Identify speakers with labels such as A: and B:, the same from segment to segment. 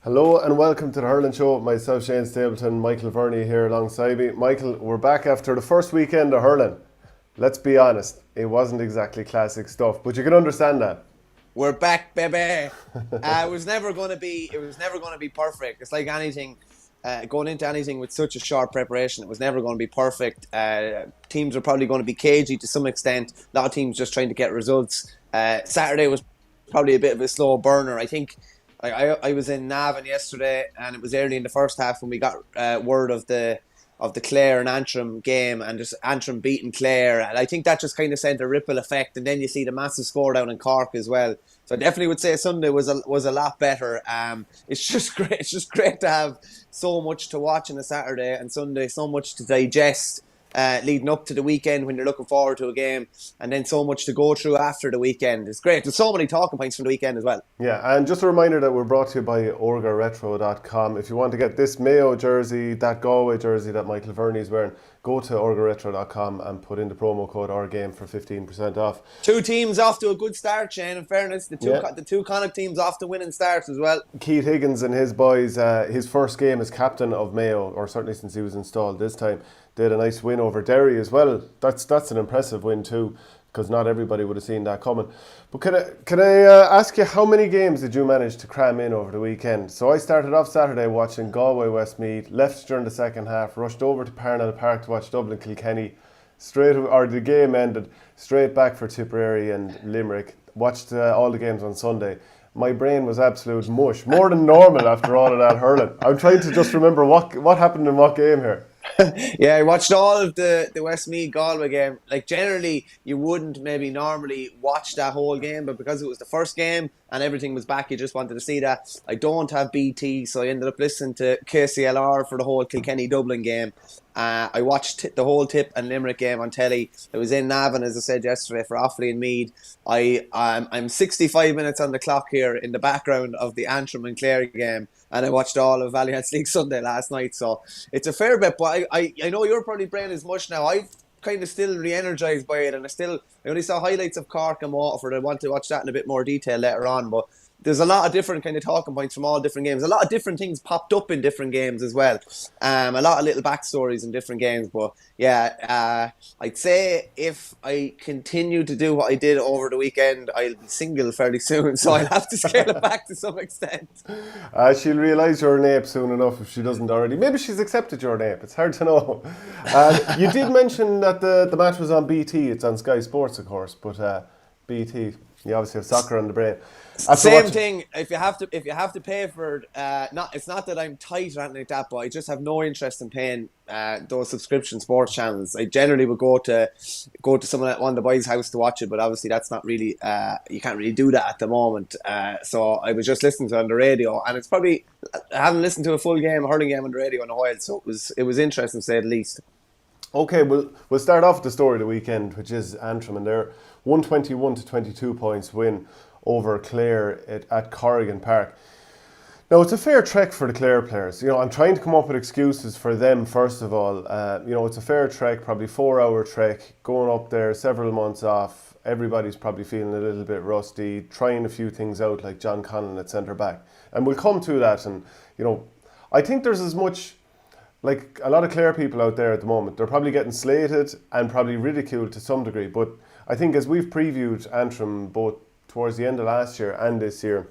A: Hello and welcome to the Hurling Show. Myself, Shane Stapleton, Michael Verney here alongside me. Michael, we're back after the first weekend of hurling. Let's be honest, it wasn't exactly classic stuff, but you can understand that.
B: We're back, baby. It was never going to be. It was never going to be perfect. It's like anything, going into anything with such a short preparation. It was never going to be perfect. Teams are probably going to be cagey to some extent. A lot of teams just trying to get results. Saturday was probably a bit of a slow burner. I think I was in Navan yesterday, and it was early in the first half when we got word of the Clare and Antrim game, and just Antrim beating Clare, and I think that just kind of sent a ripple effect. And then you see the massive score down in Cork as well. So I definitely would say Sunday was a lot better. It's just great. It's just great to have so much to watch on a Saturday and Sunday, so much to digest. Leading up to the weekend when you're looking forward to a game, and then so much to go through after the weekend. It's great. There's so many talking points from the weekend as well.
A: Yeah, and just a reminder that we're brought to you by orgaretro.com. If you want to get this Mayo jersey, that Galway jersey that Michael Verney is wearing, go to orgaretro.com and put in the promo code Ourgame for 15% off.
B: Two teams off to a good start, Shane. In fairness, the two Connacht teams off to winning starts as well.
A: Keith Higgins and his boys, his first game as captain of Mayo, or certainly since he was installed this time, they had a nice win over Derry as well. That's an impressive win too, because not everybody would have seen that coming. But can I ask you, how many games did you manage to cram in over the weekend? So I started off Saturday watching Galway Westmeath, left during the second half, rushed over to Parnell Park to watch Dublin Kilkenny. The game ended straight back for Tipperary and Limerick. Watched all the games on Sunday. My brain was absolute mush, more than normal after all of that hurling. I'm trying to just remember what happened in what game here.
B: Yeah, I watched all of the Westmeath Galway game. Like, generally, you wouldn't maybe normally watch that whole game, but because it was the first game and everything was back, you just wanted to see that. I don't have BT, so I ended up listening to KCLR for the whole Kilkenny Dublin game. I watched the whole Tip and Limerick game on telly. I was in Navan, as I said yesterday, for Offaly and Meath. I'm 65 minutes on the clock here in the background of the Antrim and Clare game, and I watched all of Allianz League Sunday last night. So it's a fair bit, but I know your probably brain is mush now. I've kind of still re-energised by it, and I only saw highlights of Cork and Waterford. I want to watch that in a bit more detail later on, but there's a lot of different kind of talking points from all different games. A lot of different things popped up in different games as well. A lot of little backstories in different games. But yeah, I'd say if I continue to do what I did over the weekend, I'll be single fairly soon. So I'll have to scale it back to some extent.
A: She'll realise you're an ape soon enough if she doesn't already. Maybe she's accepted you're an ape. It's hard to know. You did mention that the match was on BT. It's on Sky Sports, of course, but BT. You obviously have soccer on the brain.
B: Same thing. If you have to pay for it, it's not that I'm tight or anything like that, but I just have no interest in paying those subscription sports channels. I generally would go to someone at one of the boys' house to watch it, but obviously that's not really you can't really do that at the moment. So I was just listening to it on the radio, and it's probably I haven't listened to a full hurling game on the radio in a while, so it was interesting to say the least.
A: Okay, we'll start off with the story of the weekend, which is Antrim and their 121 to 22 points win over Clare at Corrigan Park. Now, it's a fair trek for the Clare players. You know, I'm trying to come up with excuses for them, first of all. It's a fair trek, probably 4-hour trek, going up there, several months off. Everybody's probably feeling a little bit rusty, trying a few things out, like John Conlon at centre-back. And we'll come to that. And, I think there's as much... Like, a lot of Clare people out there at the moment, they're probably getting slated and probably ridiculed to some degree. But I think as we've previewed Antrim both towards the end of last year and this year,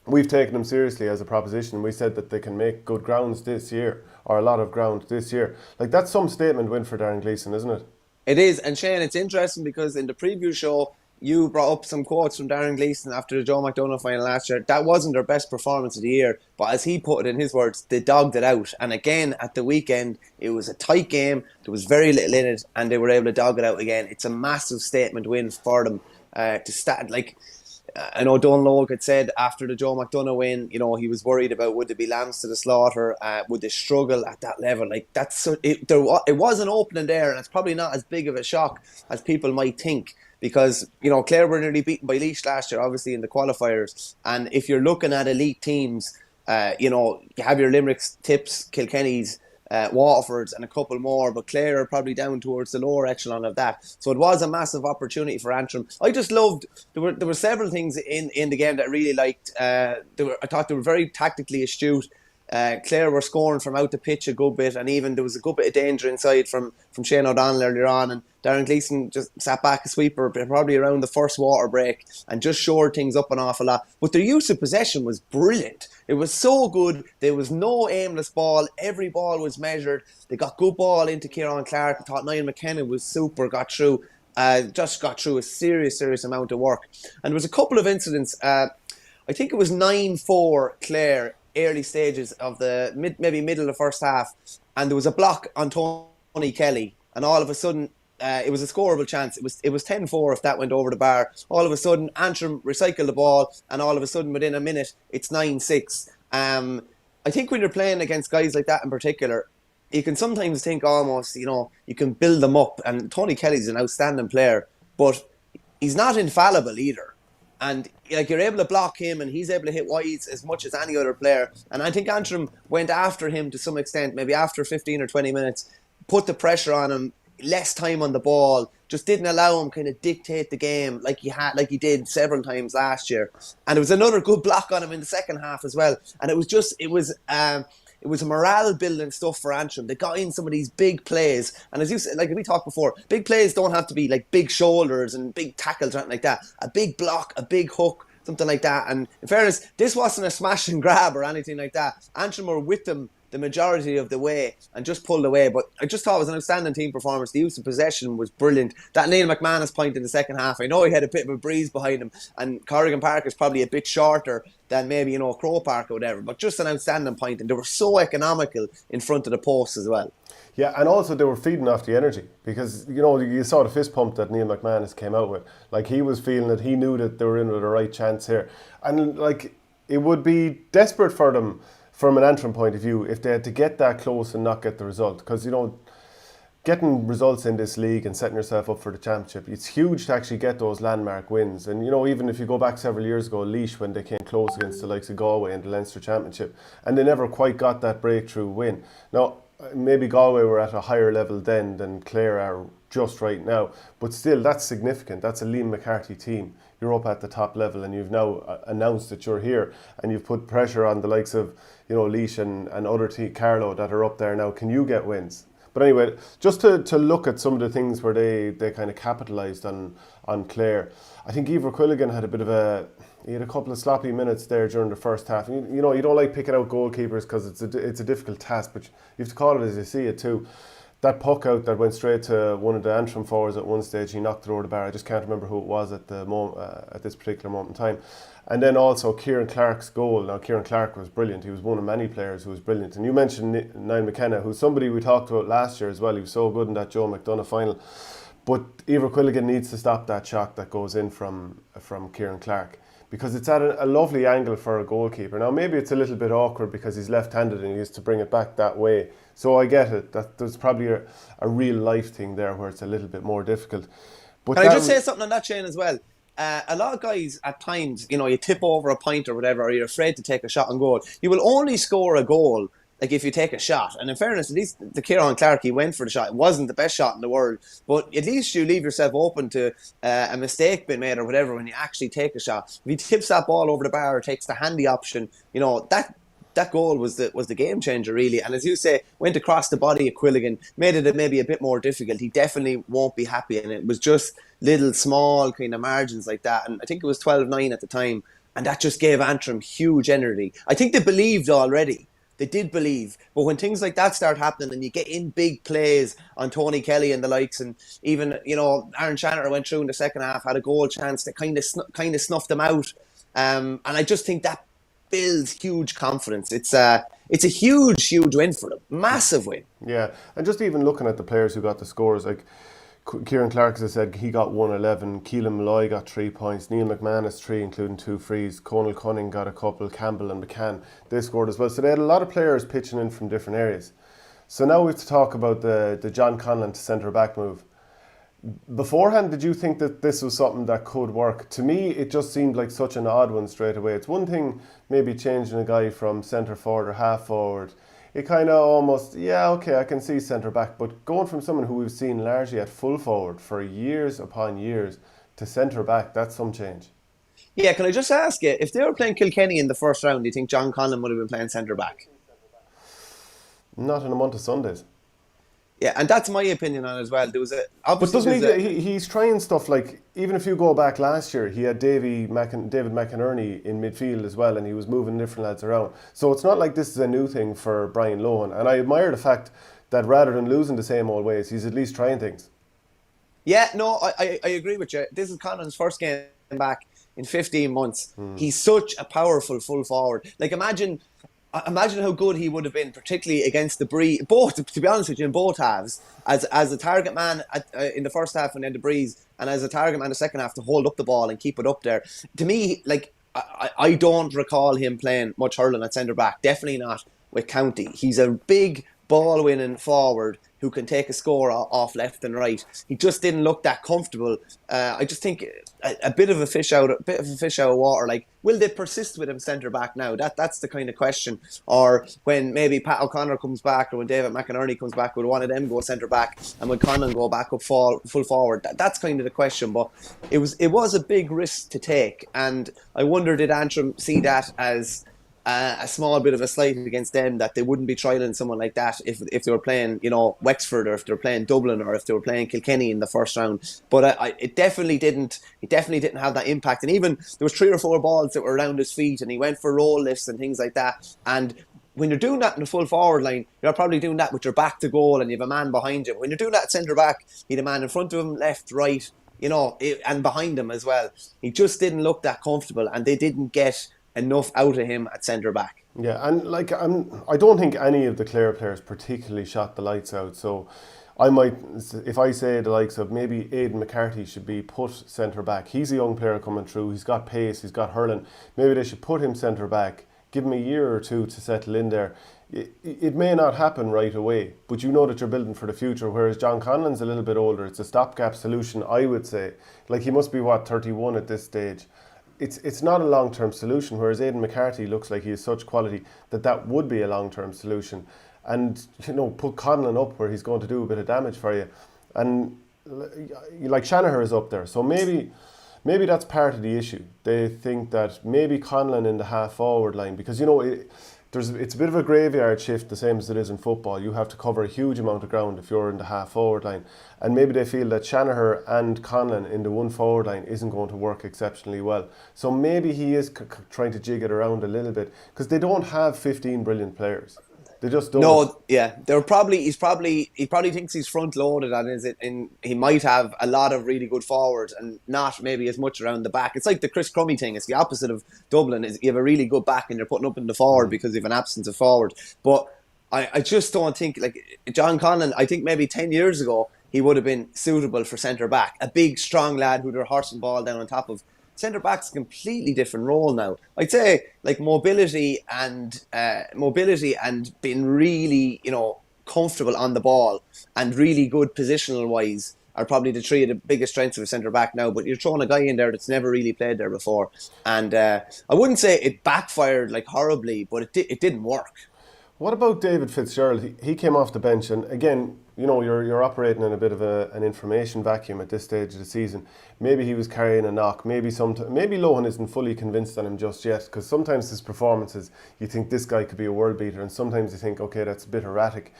A: we've taken them seriously as a proposition. We said that they can make good grounds this year, or a lot of ground this year. Like, that's some statement win for Darren Gleeson, isn't it?
B: It is. And Shane, it's interesting because in the preview show, you brought up some quotes from Darren Gleeson after the Joe McDonagh final last year. That wasn't their best performance of the year, but as he put it in his words, they dogged it out. And again, at the weekend, it was a tight game. There was very little in it, and they were able to dog it out again. It's a massive statement win for them to start. Like, I know Don Logue had said after the Joe McDonagh win, he was worried about would there be lambs to the slaughter, would they struggle at that level? Like, it was an opening there, and it's probably not as big of a shock as people might think. Because, Clare were nearly beaten by Laois last year, obviously, in the qualifiers. And if you're looking at elite teams, you have your Limerick-Tipps, Kilkennys, Waterfords and a couple more, but Clare are probably down towards the lower echelon of that. So it was a massive opportunity for Antrim. I just loved, there were several things in the game that I really liked. I thought they were very tactically astute. Clare were scoring from out the pitch a good bit, and even there was a good bit of danger inside from Shane O'Donnell earlier on, and Darren Gleeson just sat back a sweeper probably around the first water break and just shored things up an awful lot. But their use of possession was brilliant. It was so good. There was no aimless ball. Every ball was measured. They got good ball into Kieran Clark. I thought Niall McKenna was super, just got through a serious amount of work. And there was a couple of incidents. I think it was 9-4 Clare, early stages of the maybe middle of the first half, and there was a block on Tony Kelly, and all of a sudden it was a scoreable chance. It was 10-4 if that went over the bar. All of a sudden Antrim recycled the ball, and all of a sudden within a minute it's 9-6. I think when you're playing against guys like that in particular, you can sometimes think almost, you can build them up, and Tony Kelly's an outstanding player, but he's not infallible either. And you're able to block him, and he's able to hit wides as much as any other player. And I think Antrim went after him to some extent, maybe after 15 or 20 minutes, put the pressure on him, less time on the ball, just didn't allow him kind of dictate the game like he did several times last year. And there was another good block on him in the second half as well. And it was morale building stuff for Antrim. They got in some of these big plays, and as you said, like we talked before, big plays don't have to be like big shoulders and big tackles or anything like that. A big block, a big hook, something like that. And in fairness, this wasn't a smash and grab or anything like that. Antrim were with them the majority of the way and just pulled away. But I just thought it was an outstanding team performance. The use of possession was brilliant. That Neil McManus point in the second half, I know he had a bit of a breeze behind him, and Corrigan Park is probably a bit shorter than maybe, Crow Park or whatever, but just an outstanding point, and they were so economical in front of the post as well.
A: Yeah, and also they were feeding off the energy, because, you saw the fist pump that Neil McManus came out with. Like, he was feeling that he knew that they were in with the right chance here. And, it would be desperate for them, from an Antrim point of view, if they had to get that close and not get the result. Because, getting results in this league and setting yourself up for the championship, it's huge to actually get those landmark wins. And, even if you go back several years ago, Laois, when they came close against the likes of Galway in the Leinster Championship, and they never quite got that breakthrough win. Now, maybe Galway were at a higher level then than Clare are just right now, but still, that's significant. That's a Liam McCarthy team. You're up at the top level, and you've now announced that you're here, and you've put pressure on the likes of, Laois and other Carlow that are up there now. Can you get wins? But anyway, just to look at some of the things where they kind of capitalised on Clare, I think Eibhear Quilligan had he had a couple of sloppy minutes there during the first half. And you don't like picking out goalkeepers because it's a difficult task, but you have to call it as you see it too. That puck out that went straight to one of the Antrim forwards at one stage, he knocked it over the bar. I just can't remember who it was at the at this particular moment in time. And then also Kieran Clark's goal. Now, Kieran Clark was brilliant. He was one of many players who was brilliant. And you mentioned Niall McKenna, who's somebody we talked about last year as well. He was so good in that Joe McDonagh final. But Eibhear Quilligan needs to stop that shot that goes in from Kieran Clark, because it's at a lovely angle for a goalkeeper. Now, maybe it's a little bit awkward because he's left-handed and he used to bring it back that way. So I get it. That there's probably a real-life thing there where it's a little bit more difficult. But
B: can I just say something on that, Shane, as well? A lot of guys, at times, you tip over a pint or whatever, or you're afraid to take a shot on goal. You will only score a goal if you take a shot. And in fairness, at least the Kieran Clark, he went for the shot. It wasn't the best shot in the world, but at least you leave yourself open to a mistake being made or whatever when you actually take a shot. If he tips that ball over the bar or takes the handy option, that goal was the game changer, really. And as you say, went across the body of Quilligan, made it maybe a bit more difficult. He definitely won't be happy, and it was just little small kind of margins like that. And I think it was 12-9 at the time, and that just gave Antrim huge energy. I think they believed already. They did believe, but when things like that start happening and you get in big plays on Tony Kelly and the likes, and even Aaron Shannon went through in the second half, had a goal chance that kind of snuffed them out, and I just think that builds huge confidence. It's a huge win for them, massive win.
A: Yeah, and just even looking at the players who got the scores, like Kieran Clark, as I said, he got 111. Keelan Malloy got 3 points. Neil McManus 3, including 2 frees. Conal Cunning got a couple. Campbell and McCann, they scored as well. So they had a lot of players pitching in from different areas. So now we have to talk about the John Conlon to centre back move. Beforehand, did you think that this was something that could work? To me, it just seemed like such an odd one straight away. It's one thing maybe changing a guy from centre forward or half forward it kind of almost, yeah, okay, I can see centre back, but going from someone who we've seen largely at full forward for years upon years to centre back, that's some change.
B: Yeah, can I just ask you, if they were playing Kilkenny in the first round, do you think John Conlon would have been playing centre back?
A: Not in a month of Sundays.
B: Yeah, and that's my opinion on it as well. There was
A: But
B: obviously
A: doesn't
B: there's a
A: he's trying stuff like, even if you go back last year, he had David McInerney in midfield as well, and he was moving different lads around. So it's not like this is a new thing for Brian Lohan. And I admire the fact that rather than losing the same old ways, he's at least trying things.
B: Yeah, no, I agree with you. This is Conlon's first game back in 15 months. He's such a powerful full forward. Like, imagine how good he would have been, particularly against the Breeze. Both, to be honest with you, in both halves, as a target man in the first half and then the Breeze, and as a target man in the second half to hold up the ball and keep it up there. To me, like, I don't recall him playing much hurling at centre back. Definitely not with County. He's a big ball winning forward who can take a score off left and right. He just didn't look that comfortable. I just think a bit of a fish out of water. Like, will they persist with him centre back now? That's the kind of question. Or when maybe Pat O'Connor comes back, or when David McInerney comes back, will one of them go centre back, and will Conlon go back up full forward? That's kind of the question. But it was a big risk to take, and I wonder, did Antrim see that as a small bit of a slight against them, that they wouldn't be trialling someone like that if they were playing, Wexford, or if they were playing Dublin, or if they were playing Kilkenny in the first round. But it definitely didn't have that impact. And even there was 3 or 4 balls that were around his feet, and he went for roll lifts and things like that. And when you're doing that in the full forward line, you're probably doing that with your back to goal and you have a man behind you. When you're doing that at centre back, you have a man in front of him, left, right, and behind him as well. He just didn't look that comfortable, and they didn't get enough out of him at centre back.
A: Yeah, and I don't think any of the Clare players particularly shot the lights out. So I might, if I say the likes of maybe Aidan McCarthy should be put centre back. He's a young player coming through. He's got pace. He's got hurling. Maybe they should put him centre back. Give him a year or two to settle in there. It may not happen right away, but you know that you're building for the future. Whereas John Conlon's a little bit older. It's a stopgap solution, I would say. Like, he must be 31 at this stage. It's not a long-term solution, whereas Aidan McCarthy looks like he has such quality that would be a long-term solution. And, put Conlon up where he's going to do a bit of damage for you. And, like, Shanahan is up there. So maybe that's part of the issue. They think that maybe Conlon in the half-forward line, because, it's a bit of a graveyard shift, the same as it is in football. You have to cover a huge amount of ground if you're in the half-forward line. And maybe they feel that Shanahan and Conlon in the one-forward line isn't going to work exceptionally well. So maybe he is trying to jig it around a little bit, because they don't have 15 brilliant players. They just don't.
B: No, yeah, he probably thinks he's front loaded, and he might have a lot of really good forwards and not maybe as much around the back. It's like the Chris Crummy thing. It's the opposite of Dublin. Is you have a really good back and you're putting up in the forward because you have an absence of forward. But I just don't think, like, John Conlon, I think maybe 10 years ago he would have been suitable for centre back. A big strong lad who they're horsing ball down on top of. Centre back's a completely different role now. I'd say, like, mobility and being really, comfortable on the ball and really good positional wise are probably the 3 of the biggest strengths of a centre back now. But you're throwing a guy in there that's never really played there before, and I wouldn't say it backfired like horribly, but it didn't work.
A: What about David Fitzgerald? He came off the bench, and again, you're operating in a bit of an information vacuum at this stage of the season. Maybe he was carrying a knock. Maybe Lohan isn't fully convinced on him just yet, because sometimes his performances, you think this guy could be a world beater, and sometimes you think, okay, that's a bit erratic.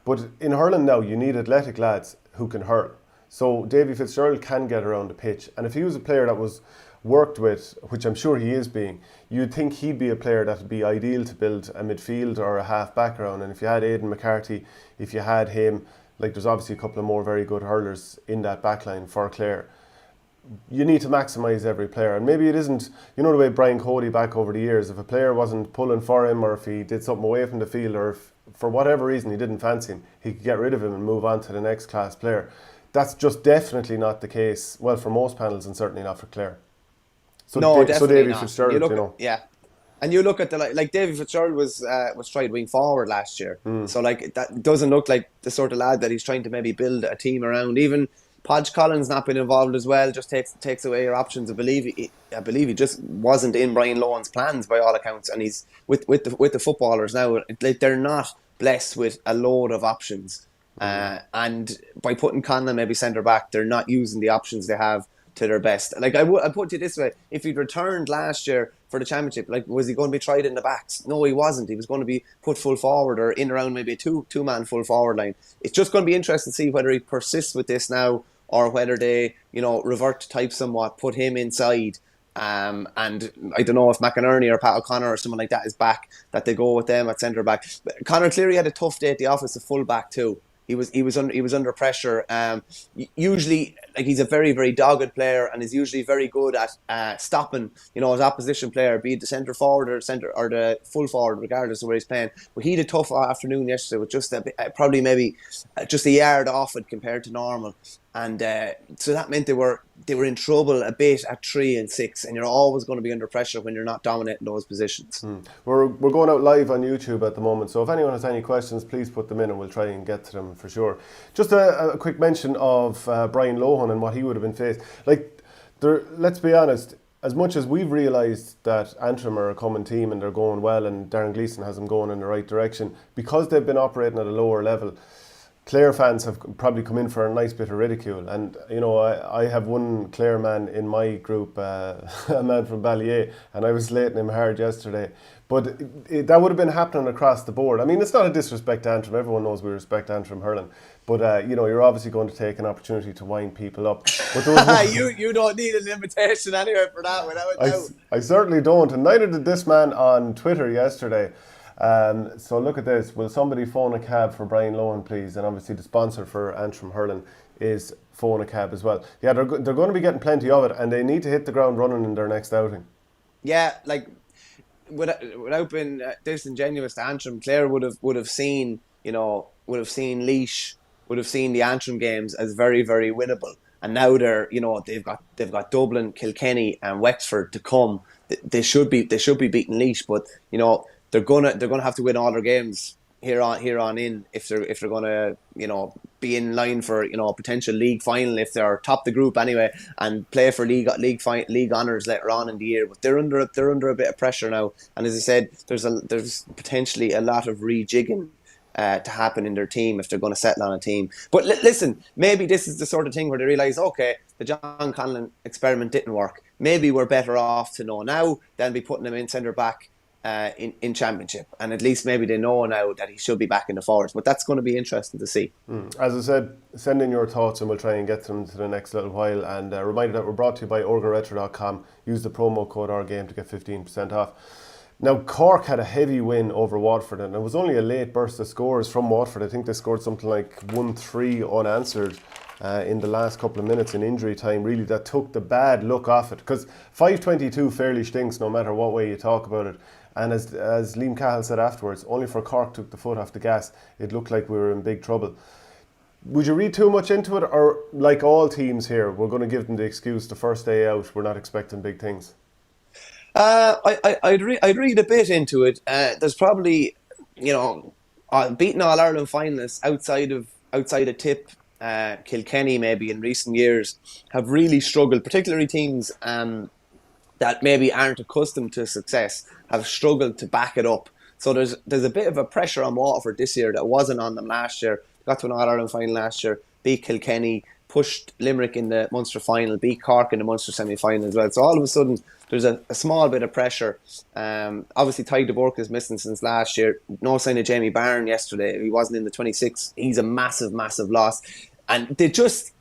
A: But in hurling now, you need athletic lads who can hurl. So Davy Fitzgerald can get around the pitch, and if he was a player that was worked with, which I'm sure he is being, you'd think he'd be a player that would be ideal to build a midfield or a half background. And if you had Aidan McCarthy, if you had him, like, there's obviously a couple of more very good hurlers in that backline for Clare. You need to maximise every player, and maybe it isn't, the way Brian Cody back over the years, if a player wasn't pulling for him, or if he did something away from the field, or if for whatever reason he didn't fancy him, he could get rid of him and move on to the next class player. That's just definitely not the case, well, for most panels, and certainly not for Clare. So
B: no, definitely
A: Davy
B: not.
A: Fitzgerald,
B: Yeah. And you look at Davy Fitzgerald was tried wing forward last year. So, like, that doesn't look like the sort of lad that he's trying to maybe build a team around. Even Podge Collins not been involved as well just takes away your options. I believe he just wasn't in Brian Lohan's plans by all accounts, and he's with the footballers now. Like, they're not blessed with a load of options. And by putting Conlon maybe centre back, they're not using the options they have to their best. Like I put it this way: if he'd returned last year for the championship, like was he going to be tried in the backs? No, he wasn't. He was going to be put full forward or in around maybe a two-man full forward line. It's just going to be interesting to see whether he persists with this now or whether they, revert to type somewhat, put him inside. And I don't know if McInerney or Pat O'Connor or someone like that is back, that they go with them at centre back. But Conor Cleary had a tough day at the office of full back too. He was under pressure. Usually, like, he's a very, very dogged player and is usually very good at stopping, his opposition player, be it the centre forward or the full forward, regardless of where he's playing. But he had a tough afternoon yesterday with just probably maybe just a yard off it compared to normal. And so that meant they were in trouble a bit at 3 and 6, and you're always going to be under pressure when you're not dominating those positions.
A: We're going out live on YouTube at the moment, so if anyone has any questions, please put them in and we'll try and get to them for sure. Just a quick mention of Brian Lohan and what he would have been faced. Let's be honest, as much as we've realised that Antrim are a common team and they're going well and Darren Gleeson has them going in the right direction, because they've been operating at a lower level, Clare fans have probably come in for a nice bit of ridicule. And, I have one Clare man in my group, a man from Ballier, and I was slating him hard yesterday. But that would have been happening across the board. I mean, it's not a disrespect to Antrim. Everyone knows we respect Antrim hurling. But, you're obviously going to take an opportunity to wind people up. But
B: you don't need an invitation anyway for that, without a doubt.
A: I certainly don't. And neither did this man on Twitter yesterday. So look at this. Will somebody phone a cab for Brian Lohan, please? And obviously the sponsor for Antrim hurling is Phone a Cab as well. Yeah, they're going to be getting plenty of it, and they need to hit the ground running in their next outing.
B: Yeah, like without being disingenuous to Antrim, Clare would have seen Laois, would have seen the Antrim games as very, very winnable. And now they're, they've got Dublin, Kilkenny, and Wexford to come. They should be beating Laois, but they're gonna have to win all their games here on in if they're gonna be in line for a potential league final if they're top the group anyway, and play for league honours later on in the year. But they're under a bit of pressure now, and as I said, there's potentially a lot of rejigging to happen in their team if they're going to settle on a team. But listen, maybe this is the sort of thing where they realise, okay, the John Conlon experiment didn't work. Maybe we're better off to know now than be putting him in centre back in championship, and at least maybe they know now that he should be back in the forwards. But that's going to be interesting to see.
A: As I said, send in your thoughts and we'll try and get them to the next little while. And a reminder that we're brought to you by orgaretro.com. Use the promo code Ourgame to get 15% off. Now, Cork had a heavy win over Waterford, and it was only a late burst of scores from Waterford. I think they scored something like 1-3 unanswered in the last couple of minutes in injury time. Really, that took the bad look off it, because 5-22 fairly stinks no matter what way you talk about it. And as Liam Cahill said afterwards, only for Cork took the foot off the gas, it looked like we were in big trouble. Would you read too much into it, or like all teams here, we're going to give them the excuse the first day out, we're not expecting big things?
B: I'd read a bit into it. There's probably, beating All-Ireland finalists outside of Tip, Kilkenny maybe in recent years have really struggled, particularly teams that maybe aren't accustomed to success have struggled to back it up. So there's a bit of a pressure on Waterford this year that wasn't on them last year. Got to an All-Ireland final last year, beat Kilkenny, pushed Limerick in the Munster final, beat Cork in the Munster semi-final as well. So all of a sudden, there's a small bit of pressure. Obviously, Ty de Burke is missing since last year. No sign of Jamie Byrne yesterday. He wasn't in the 26. He's a massive, massive loss. And they just...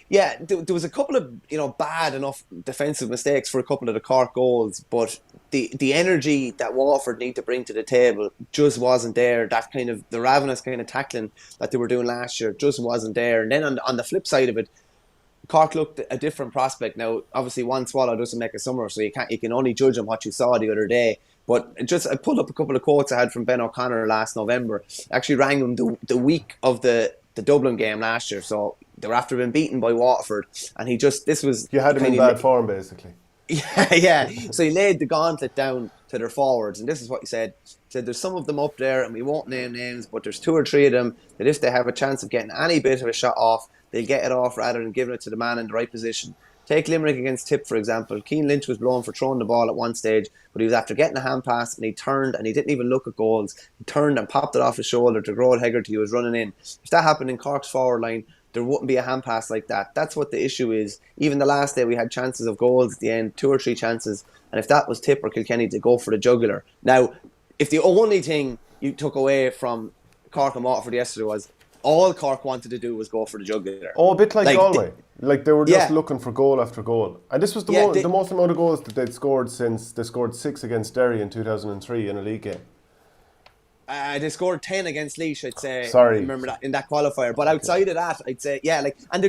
B: Yeah, there was a couple of bad enough defensive mistakes for a couple of the Cork goals, but the energy that Waterford need to bring to the table just wasn't there. That kind of the ravenous kind of tackling that they were doing last year just wasn't there. And then on the flip side of it, Cork looked a different prospect. Now, obviously, one swallow doesn't make a summer, so you can only judge on what you saw the other day. But I pulled up a couple of quotes I had from Ben O'Connor last November. I actually rang him the week of the Dublin game last year, so they were after being beaten by Waterford, and this was...
A: You had him in bad form, basically.
B: Yeah. So he laid the gauntlet down to their forwards, and this is what he said. He said, there's some of them up there, and we won't name names, but there's 2 or 3 of them that if they have a chance of getting any bit of a shot off, they'll get it off rather than giving it to the man in the right position. Take Limerick against Tip, for example. Keane Lynch was blown for throwing the ball at one stage, but he was after getting a hand pass and he turned and he didn't even look at goals. He turned and popped it off his shoulder to Grohl Hegarty, who was running in. If that happened in Cork's forward line, there wouldn't be a hand pass like that. That's what the issue is. Even the last day we had chances of goals at the end, 2 or 3 chances, and if that was Tip or Kilkenny, to go for the jugular. Now, if the only thing you took away from Cork and Waterford yesterday was all Cork wanted to do was go for the jugular.
A: Oh, a bit like Galway. They were just looking for goal after goal. And this was the most amount of goals that they'd scored since they scored 6 against Derry in 2003 in a league game.
B: They scored 10 against Laois, I'd say.
A: Sorry.
B: Remember that in that qualifier. But outside of that, I'd say, and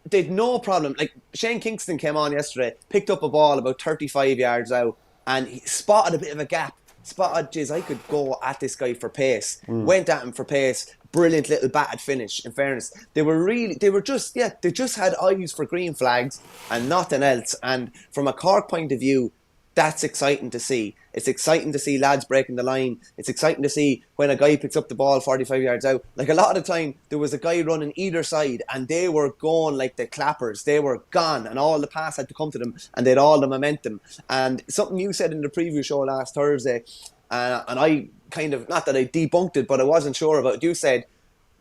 B: they'd no problem. Like, Shane Kingston came on yesterday, picked up a ball about 35 yards out, and he spotted a bit of a gap. Spotted, I could go at this guy for pace. Went at him for pace. Brilliant little batted finish, in fairness. They just had eyes for green flags and nothing else. And from a Cork point of view, that's exciting to see. It's exciting to see lads breaking the line. It's exciting to see when a guy picks up the ball 45 yards out. Like, a lot of the time, there was a guy running either side and they were going like the clappers. They were gone and all the pass had to come to them and they had all the momentum. And something you said in the preview show last Thursday, and I kind of, not that I debunked it, but I wasn't sure about it. You said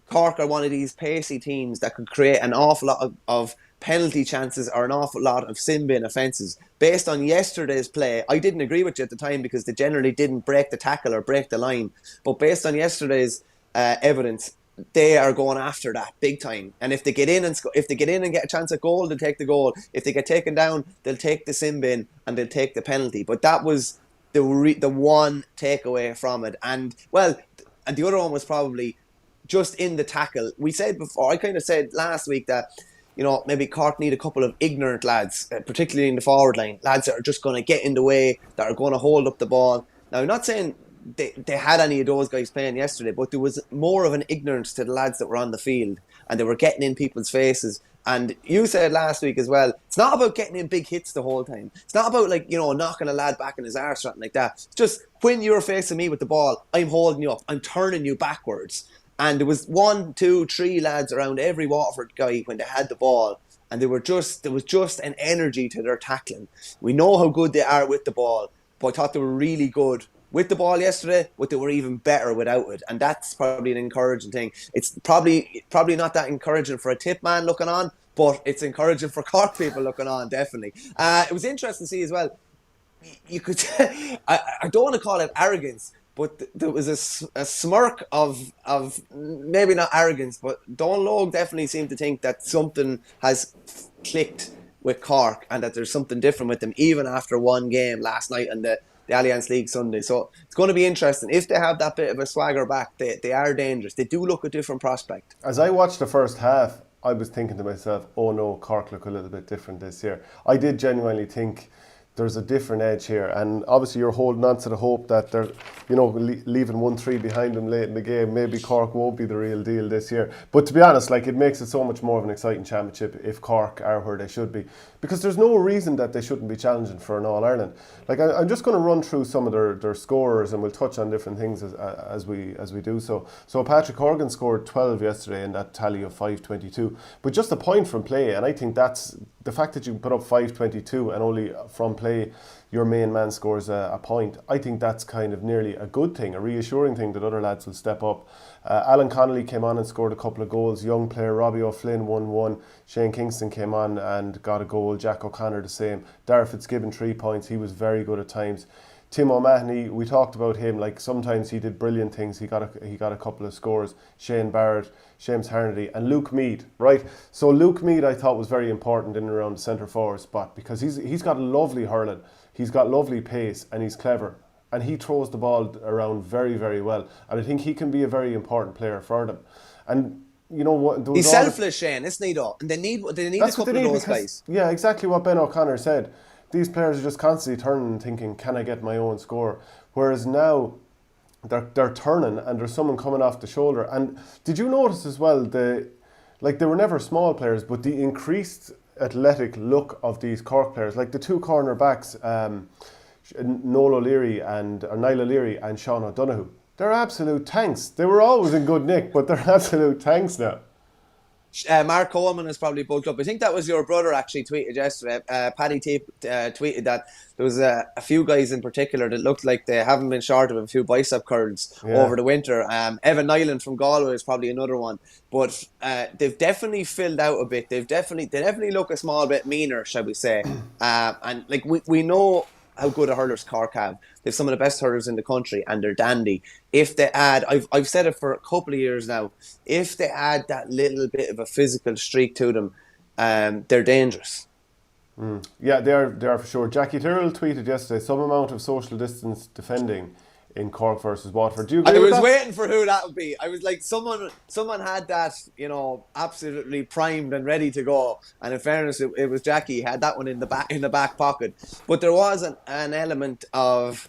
B: Cork are one of these pacey teams that could create an awful lot of penalty chances or an awful lot of sin bin offences. Based on yesterday's play, I didn't agree with you at the time because they generally didn't break the tackle or break the line. But based on yesterday's evidence, they are going after that big time. And if they get in and get a chance at goal, they'll take the goal. If they get taken down, they'll take the sin bin and they'll take the penalty. But that was the one takeaway from it. And the other one was probably just in the tackle. We said before, I kind of said last week that, maybe Cork need a couple of ignorant lads, particularly in the forward line, lads that are just going to get in the way, that are going to hold up the ball. Now, I'm not saying they had any of those guys playing yesterday, but there was more of an ignorance to the lads that were on the field, and they were getting in people's faces. And you said last week as well, it's not about getting in big hits the whole time. It's not about, knocking a lad back in his arse or something like that. It's just, when you're facing me with the ball, I'm holding you up, I'm turning you backwards. And there was 1, 2, 3 lads around every Waterford guy when they had the ball, and there was just an energy to their tackling. We know how good they are with the ball, but I thought they were really good with the ball yesterday, but they were even better without it, and that's probably an encouraging thing. It's probably not that encouraging for a Tip man looking on, but it's encouraging for Cork people looking on, definitely. It was interesting to see as well. You could, I don't want to call it arrogance, but there was a smirk of maybe not arrogance, but Don Logue definitely seemed to think that something has clicked with Cork and that there's something different with them, even after one game last night and the Alliance League Sunday. So it's going to be interesting. If they have that bit of a swagger back, they are dangerous. They do look a different prospect.
A: As I watched the first half, I was thinking to myself, oh no, Cork look a little bit different this year. I did genuinely think there's a different edge here, and obviously you're holding on to the hope that they're, leaving 1-3 behind them late in the game. Maybe Cork won't be the real deal this year. But to be honest, it makes it so much more of an exciting championship if Cork are where they should be, because there's no reason that they shouldn't be challenging for an All-Ireland. I'm just going to run through some of their scorers, and we'll touch on different things as we do so. So Patrick Horgan scored 12 yesterday in that tally of 522, but just a point from play, and I think that's the fact that you put up 522 and only from play your main man scores a point. I think that's kind of nearly a good thing, a reassuring thing that other lads will step up. Alan Connolly came on and scored a couple of goals. Young player Robbie O'Flynn won 1. Shane Kingston came on and got a goal. Jack O'Connor the same. Darragh Fitzgibbon 3 points. He was very good at times. Tim O'Mahony, we talked about him, sometimes he did brilliant things. He got a couple of scores. Shane Barrett, Seamus Harnedy, and Luke Meade, right? So Luke Meade I thought was very important in and around the centre forward spot, because he's got lovely hurling, he's got lovely pace, and he's clever, and he throws the ball around very, very well, and I think he can be a very important player for them. And you know what?
B: He's selfless, Shane, isn't he though? And they need a couple of those guys.
A: Yeah, exactly what Ben O'Connor said. These players are just constantly turning and thinking, can I get my own score? Whereas now they're turning and there's someone coming off the shoulder. And did you notice as well, they were never small players, but the increased athletic look of these Cork players, like the 2 cornerbacks, Niall O'Leary and Sean O'Donoghue, they're absolute tanks. They were always in good nick, but they're absolute tanks now.
B: Mark Coleman is probably bulked up. I think that was your brother actually tweeted yesterday. Paddy T tweeted that there was a few guys in particular that looked like they haven't been short of a few bicep curls over the winter. Evan Nyland from Galway is probably another one. But they've definitely filled out a bit. They definitely look a small bit meaner, shall we say. And like we know how good a hurlers Cork have. They've some of the best hurlers in the country, and they're dandy. If they add, I've said it for a couple of years now, if they add that little bit of a physical streak to them, they're dangerous.
A: Yeah, they are for sure. Jackie Tyrrell tweeted yesterday some amount of social distance defending in Cork versus Waterford. Do you agree
B: I
A: with
B: was
A: that?
B: waiting for who that would be. I was like, someone had that, absolutely primed and ready to go. And in fairness, it was Jackie had that one in the back pocket. But there was an element of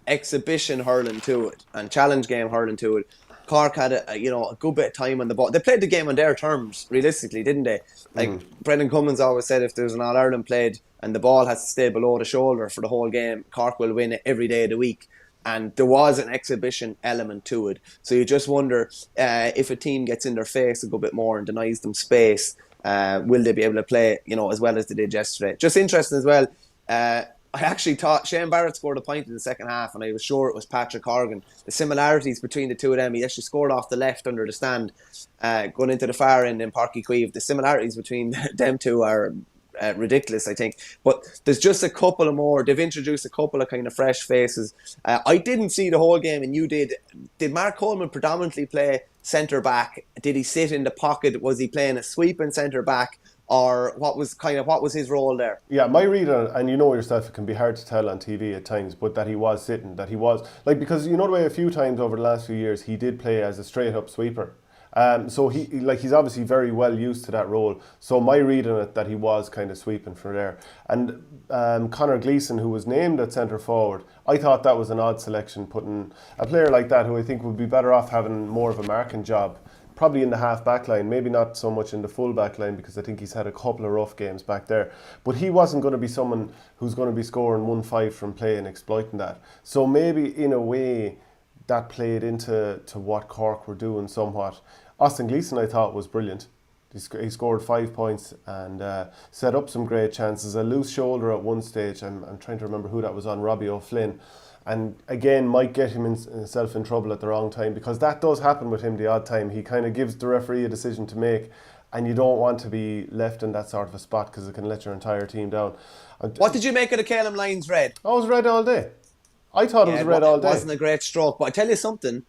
B: exhibition hurling to it and challenge game hurling to it. Cork had a good bit of time on the ball. They played the game on their terms, realistically, didn't they? Like Brendan Cummins always said, if there's an All Ireland played and the ball has to stay below the shoulder for the whole game, Cork will win it every day of the week. And there was an exhibition element to it. So you just wonder if a team gets in their face a good bit more and denies them space, will they be able to play, as well as they did yesterday? Just interesting as well. I actually thought Shane Barrett scored a point in the second half, and I was sure it was Patrick Horgan. The similarities between the two of them, he actually scored off the left under the stand, going into the far end in Páirc Uí Chaoimh. The similarities between them two are ridiculous, I think. But there's just a couple of more. They've introduced a couple of kind of fresh faces. I didn't see the whole game, and you did. Did Mark Coleman predominantly play centre back? Did he sit in the pocket? Was he playing a sweeping centre back? Or what was his role there?
A: Yeah, my read on it, and you know yourself, it can be hard to tell on TV at times, but that he was sitting, because you know the way a few times over the last few years he did play as a straight up sweeper. So he's obviously very well used to that role. So my read on it that he was kind of sweeping from there. And Conor Gleeson, who was named at centre forward, I thought that was an odd selection, putting a player like that who I think would be better off having more of a marking job. Probably in the half back line, maybe not so much in the full back line, because I think he's had a couple of rough games back there. But he wasn't going to be someone who's going to be scoring 1-5 from play and exploiting that. So maybe in a way that played into what Cork were doing somewhat. Austin Gleeson, I thought, was brilliant. He scored 5 points and set up some great chances. A loose shoulder at one stage. I'm trying to remember who that was on, Robbie O'Flynn. And again, might get himself in trouble at the wrong time, because that does happen with him the odd time. He kind of gives the referee a decision to make, and you don't want to be left in that sort of a spot because it can let your entire team down.
B: What did you make of the Calum Lyons red?
A: I was red all day. I thought it was red all day.
B: It wasn't a great stroke, but I tell you something.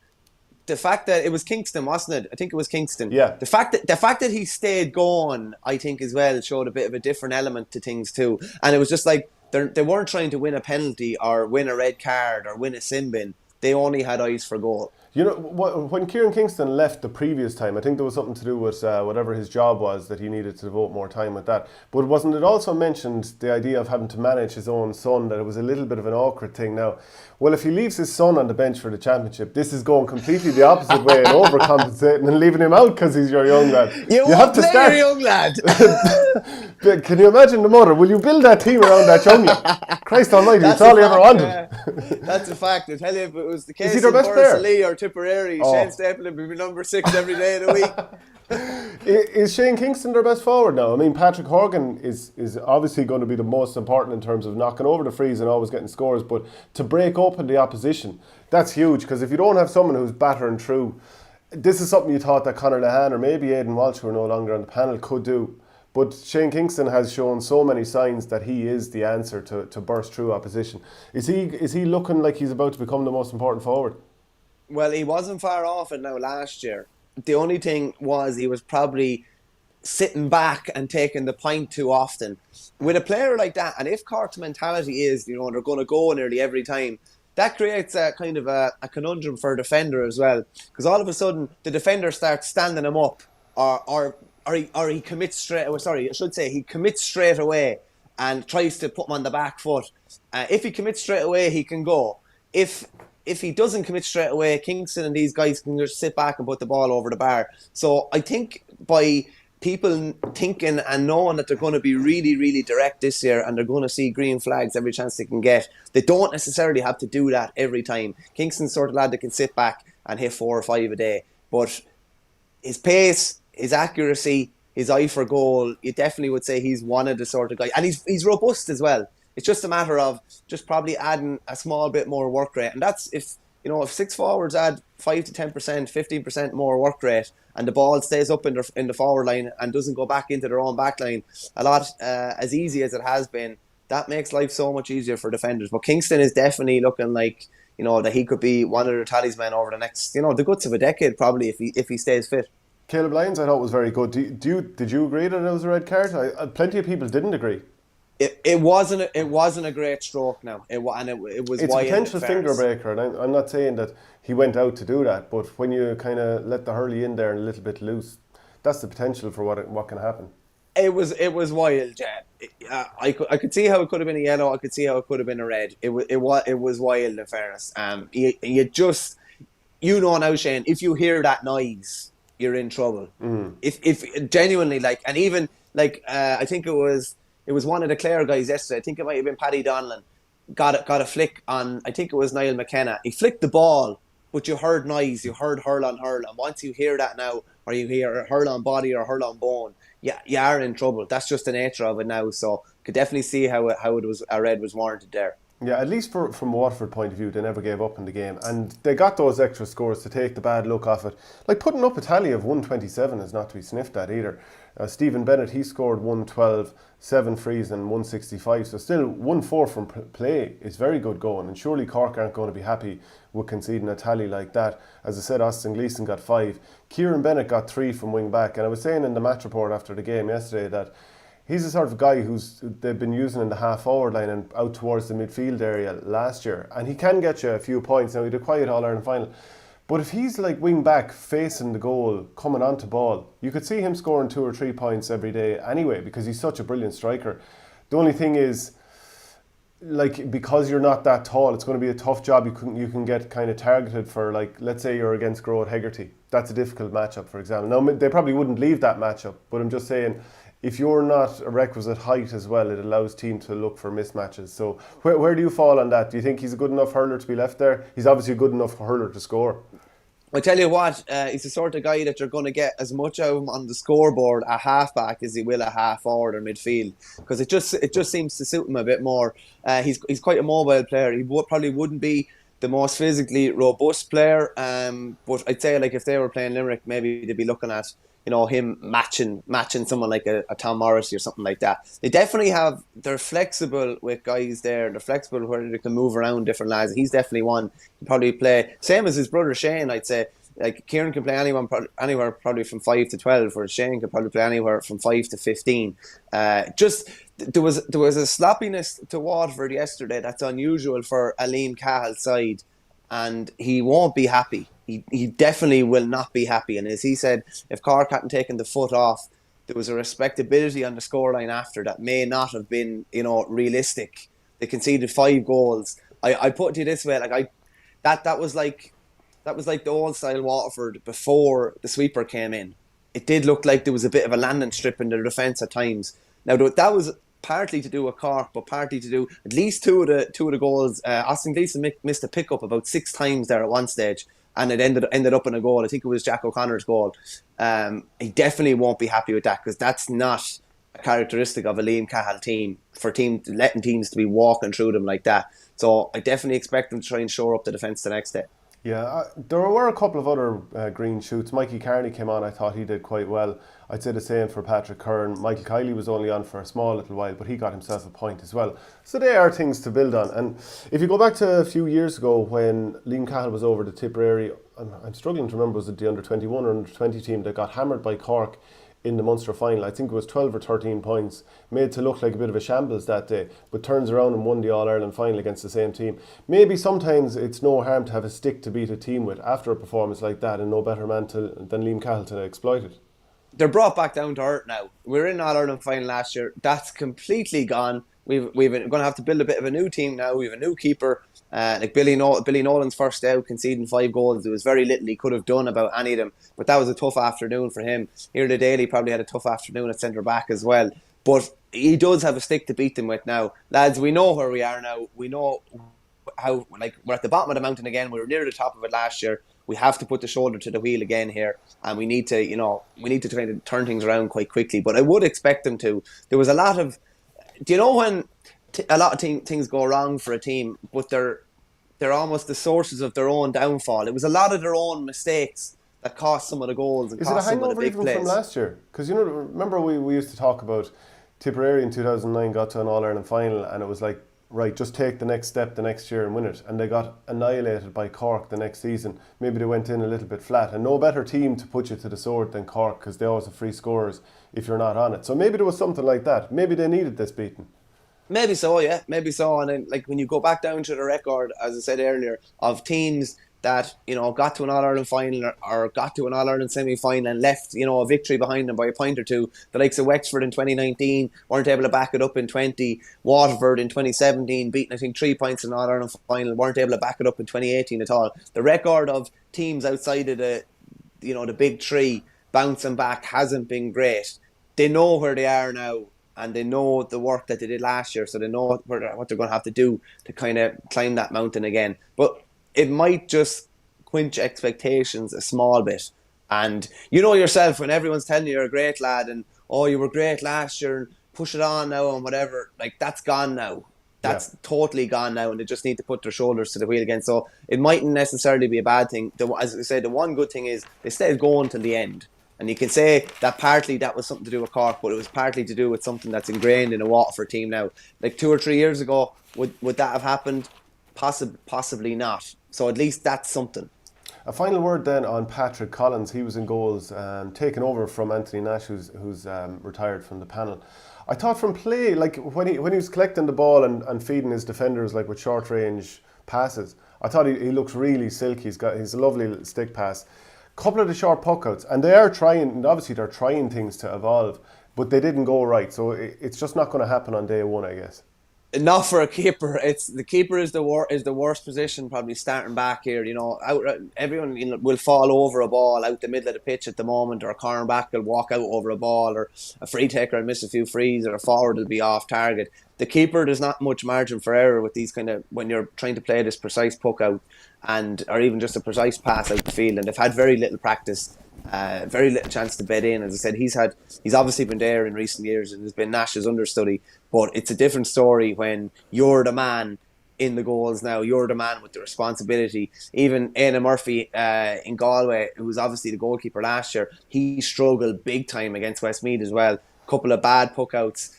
B: The fact that it was Kingston, wasn't it? I think it was Kingston.
A: Yeah.
B: The fact that he stayed going, I think as well, showed a bit of a different element to things too. And it was just like they weren't trying to win a penalty or win a red card or win a sin bin. They only had eyes for goal.
A: You know, when Kieran Kingston left the previous time, I think there was something to do with whatever his job was, that he needed to devote more time with that. But wasn't it also mentioned the idea of having to manage his own son, that it was a little bit of an awkward thing now? Well, if he leaves his son on the bench for the championship, this is going completely the opposite way and overcompensating and leaving him out because he's your young lad.
B: You have to start your young lad.
A: Can you imagine the mother? Will you build that team around that young lad? Christ almighty, it's all he ever wanted.
B: That's a fact. I tell you, if it was the case
A: in
B: Lee or Tipperary, Shane Stapleton would be number 6 every day of the week.
A: Is Shane Kingston their best forward now? I mean, Patrick Horgan is obviously going to be the most important in terms of knocking over the frees and always getting scores, but to break open the opposition, that's huge, because if you don't have someone who's battering through, this is something you thought that Conor Lohan or maybe Aidan Walsh, who are no longer on the panel, could do. But Shane Kingston has shown so many signs that he is the answer to burst through opposition. Is he looking like he's about to become the most important forward?
B: Well, he wasn't far off it now last year. The only thing was he was probably sitting back and taking the point too often. With a player like that, and if Cork's mentality is, they're going to go nearly every time, that creates a kind of a conundrum for a defender as well. Because all of a sudden, the defender starts standing him up, or he commits straight away. Sorry, I should say he commits straight away and tries to put him on the back foot. If he commits straight away, he can go. If he doesn't commit straight away, Kingston and these guys can just sit back and put the ball over the bar. So I think by people thinking and knowing that they're going to be really, really direct this year and they're going to see green flags every chance they can get, they don't necessarily have to do that every time. Kingston's sort of lad that can sit back and hit 4 or 5 a day. But his pace, his accuracy, his eye for goal, you definitely would say he's one of the sort of guys. And he's robust as well. It's just a matter of just probably adding a small bit more work rate. And that's if six forwards add 5 to 10%, 15% more work rate, and the ball stays up in the forward line and doesn't go back into their own back line a lot, as easy as it has been, that makes life so much easier for defenders. But Kingston is definitely looking like, that he could be one of the talisman over the next, the guts of a decade probably if he stays fit.
A: Caleb Lyons, I thought, was very good. Did you agree that it was a red card? Plenty of people didn't agree.
B: It wasn't a great stroke now. It was.
A: It's a potential finger breaker, and I'm not saying that he went out to do that, but when you kind of let the hurley in there and a little bit loose, that's the potential for what can happen.
B: It was wild, Jan. I could see how it could have been a yellow. I could see how it could have been a red. It was wild, in fairness. You just now, Shane, if you hear that noise, you're in trouble. If genuinely, and even I think it was one of the Clare guys yesterday. I think it might have been Paddy Donlan. Got a flick on. I think it was Niall McKenna. He flicked the ball, but you heard noise. You heard hurl on hurl, and once you hear that now, or you hear hurl on body or hurl on bone, yeah, you are in trouble. That's just the nature of it now. So could definitely see how it was a red was warranted there.
A: Yeah, at least from Waterford point of view, they never gave up in the game, and they got those extra scores to take the bad look off it. Like putting up a tally of 127 is not to be sniffed at either. Stephen Bennett, he scored 112, 7 frees and 165, so still 1-4 from play is very good going, and surely Cork aren't going to be happy with conceding a tally like that. As I said, Austin Gleeson got 5, Kieran Bennett got 3 from wing back, and I was saying in the match report after the game yesterday that he's the sort of guy they've been using in the half-forward line and out towards the midfield area last year. And he can get you a few points. Now, he did quiet All-Ireland final. But if he's like wing-back, facing the goal, coming onto ball, you could see him scoring 2 or 3 points every day anyway, because he's such a brilliant striker. The only thing is, because you're not that tall, it's going to be a tough job. You can get kind of targeted for, let's say you're against Groat Hegarty. That's a difficult matchup, for example. Now, they probably wouldn't leave that matchup, but I'm just saying, if you're not a requisite height as well, it allows team to look for mismatches. So where do you fall on that? Do you think he's a good enough hurler to be left there? He's obviously a good enough hurler to score.
B: I tell you what, he's the sort of guy that you're going to get as much of him on the scoreboard a half-back as he will a half-forward or midfield, because it just seems to suit him a bit more. He's quite a mobile player. He probably wouldn't be the most physically robust player, but I'd say if they were playing Limerick, maybe they'd be looking at him matching someone like a Tom Morrissey or something like that. They definitely they're flexible with guys there. They're flexible where they can move around different lads. He's definitely one. He'd probably play, same as his brother Shane, I'd say. Kieran can play anywhere probably from 5 to 12, whereas Shane can probably play anywhere from 5 to 15. There was a sloppiness to Waterford yesterday that's unusual for a Liam Cahill side, and he won't be happy. He definitely will not be happy. And as he said, if Cork hadn't taken the foot off, there was a respectability on the scoreline after that may not have been, realistic. They conceded 5 goals. I put it to you this way, that was like the old style Waterford before the sweeper came in. It did look like there was a bit of a landing strip in their defence at times. Now that was partly to do with Cork, but partly to do at least two of the goals. Austin Gleeson missed a pick up about 6 times there at one stage, and it ended up in a goal. I think it was Jack O'Connor's goal. He definitely won't be happy with that, because that's not a characteristic of a Liam Cahill team, for letting teams to be walking through them like that. So I definitely expect them to try and shore up the defence the next day.
A: Yeah, there were a couple of other green shoots. Mikey Carney came on. I thought he did quite well. I'd say the same for Patrick Kern. Michael Kiley was only on for a small little while, but he got himself a point as well. So they are things to build on. And if you go back to a few years ago when Liam Cahill was over the Tipperary, I'm struggling to remember, was it the under-21 or under-20 team that got hammered by Cork in the Munster final? I think it was 12 or 13 points, made to look like a bit of a shambles that day, but turns around and won the All-Ireland final against the same team. Maybe sometimes it's no harm to have a stick to beat a team with after a performance like that, and no better man than Liam Cahill to exploit it.
B: They're brought back down to earth now. We were in All-Ireland final last year. That's completely gone. We're going to have to build a bit of a new team now. We have a new keeper. Billy Nolan's first out, conceding 5 goals. There was very little he could have done about any of them, but that was a tough afternoon for him. Here the Daly probably had a tough afternoon at centre back as well, but he does have a stick to beat them with now. Lads, we know where we are now. We know how, we're at the bottom of the mountain again. We were near the top of it last year. we have to put the shoulder to the wheel again here, and we need to try to turn things around quite quickly. But I would expect them to. There was a lot of, do you know when a lot of things go wrong for a team, but they're almost the sources of their own downfall. It was a lot of their own mistakes that cost some of the goals and cost some of the big plays. Is it a hangover even
A: from last year? Because, remember we used to talk about Tipperary in 2009 got to an All-Ireland final, and it was like, right, just take the next step the next year and win it. And they got annihilated by Cork the next season. Maybe they went in a little bit flat. And no better team to put you to the sword than Cork, because they always have free scorers if you're not on it. So maybe there was something like that. Maybe they needed this beating.
B: Maybe so, yeah. Maybe so. And then, like, when you go back down to the record, as I said earlier, of teams that, got to an All-Ireland final or got to an All-Ireland semi-final and left, a victory behind them by a point or two. The likes of Wexford in 2019 weren't able to back it up in 20. Waterford in 2017 beaten, I think, 3 points in an All-Ireland final, weren't able to back it up in 2018 at all. The record of teams outside of the big three bouncing back hasn't been great. They know where they are now, and they know the work that they did last year, so they know what they're going to have to do to kind of climb that mountain again. But it might just quench expectations a small bit. And you know yourself, when everyone's telling you you're a great lad and, oh, you were great last year and push it on now and whatever, like, that's gone now. That's totally gone now, and they just need to put their shoulders to the wheel again. So it mightn't necessarily be a bad thing. As I said, the one good thing is they stayed going till the end. And you can say that partly that was something to do with Cork, but it was partly to do with something that's ingrained in a Waterford team now. Like 2 or 3 years ago, would that have happened? Possibly not. So at least that's something.
A: A final word then on Patrick Collins. He was in goals, taken over from Anthony Nash, who's retired from the panel. I thought from play, like when he was collecting the ball and feeding his defenders like with short range passes, I thought he looks really silky. He's a lovely little stick pass. Couple of the short puck outs, and they're trying things to evolve, but they didn't go right. So it's just not going to happen on day one, I guess.
B: Not for a keeper. The keeper is the worst position, probably starting back here. Everyone will fall over a ball out the middle of the pitch at the moment, or a cornerback will walk out over a ball, or a free taker will miss a few frees, or a forward will be off target. The keeper, there's not much margin for error with these kind of, when you're trying to play this precise puck out, or even just a precise pass out the field, and they've had very little practice. Very little chance to bed in. As I said, he's obviously been there in recent years and has been Nash's understudy, but it's a different story when you're the man in the goals now. You're the man with the responsibility. Even Éanna Murphy in Galway, who was obviously the goalkeeper last year, he struggled big time against Westmeath as well. Couple of bad puck outs,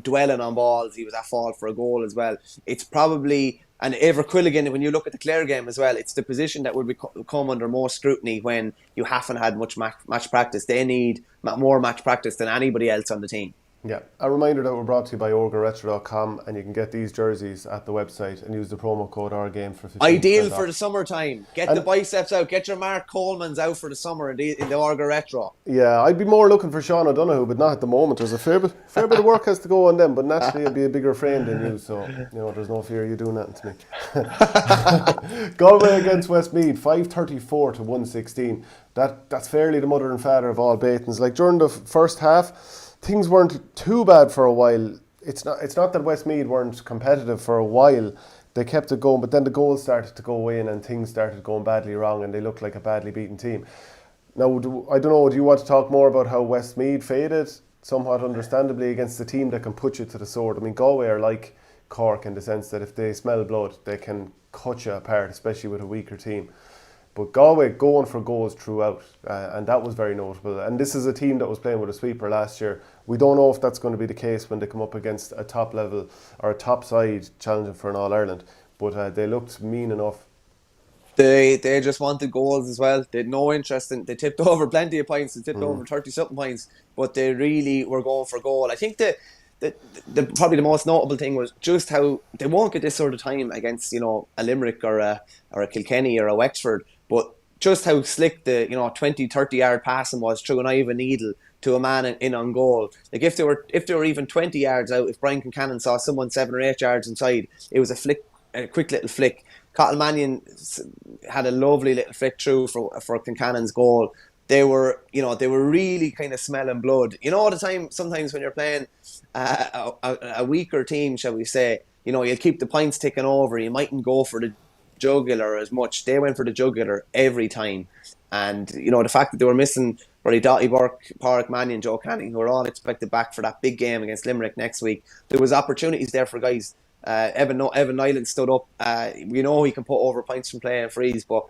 B: dwelling on balls. He was at fault for a goal as well. It's probably, and Eibhear Quilligan, when you look at the Clare game as well, it's the position that would come under more scrutiny when you haven't had much match practice. They need more match practice than anybody else on the team.
A: Yeah, a reminder that we're brought to you by Ourgame, and you can get these jerseys at the website and use the promo code Ourgame for 15%.
B: Ideal for the summertime. Get the biceps out. Get your Mark Coleman's out for the summer in the Ourgame Retro. Yeah,
A: I'd be more looking for Sean O'Donoghue, but not at the moment. There's a fair bit of work has to go on them, but naturally it'll be a bigger frame than you, so there's no fear you doing that to me. Galway against Westmeath, 534 to 116. That's fairly the mother and father of all beatings. Like during the first half, things weren't too bad for a while. It's not that Westmeath weren't competitive for a while. They kept it going, but then the goals started to go in and things started going badly wrong, and they looked like a badly beaten team. Now, I don't know, do you want to talk more about how Westmeath faded, somewhat understandably, against a team that can put you to the sword? I mean, Galway are like Cork in the sense that if they smell blood, they can cut you apart, especially with a weaker team. But Galway going for goals throughout, and that was very notable. And this is a team that was playing with a sweeper last year. We don't know if that's going to be the case when they come up against a top level or a top side challenging for an All-Ireland. But they looked mean enough.
B: They just wanted goals as well. They had no interest in. They tipped over plenty of points. They tipped over 30-something points, but they really were going for goal. I think the probably the most notable thing was just how they won't get this sort of time against a Limerick or a Kilkenny or a Wexford. But just how slick the 20-30 yard passing was through an eye of a needle to a man in on goal. Like if they were even 20 yards out, if Brian Conlon saw someone 7 or 8 yards inside, it was a quick little flick. Cottle Mannion had a lovely little flick through for Conlon's goal. They were really kind of smelling blood. All the time, sometimes when you're playing a weaker team, shall we say, you'll keep the points ticking over. You mightn't go for jugular as much. They went for the jugular every time. And, the fact that they were missing Roddy Doughty Burke, Pádraig Mannion, Joe Canning, who are all expected back for that big game against Limerick next week, there was opportunities there for guys. Evan Nyland stood up. He can put over points from play and frees, but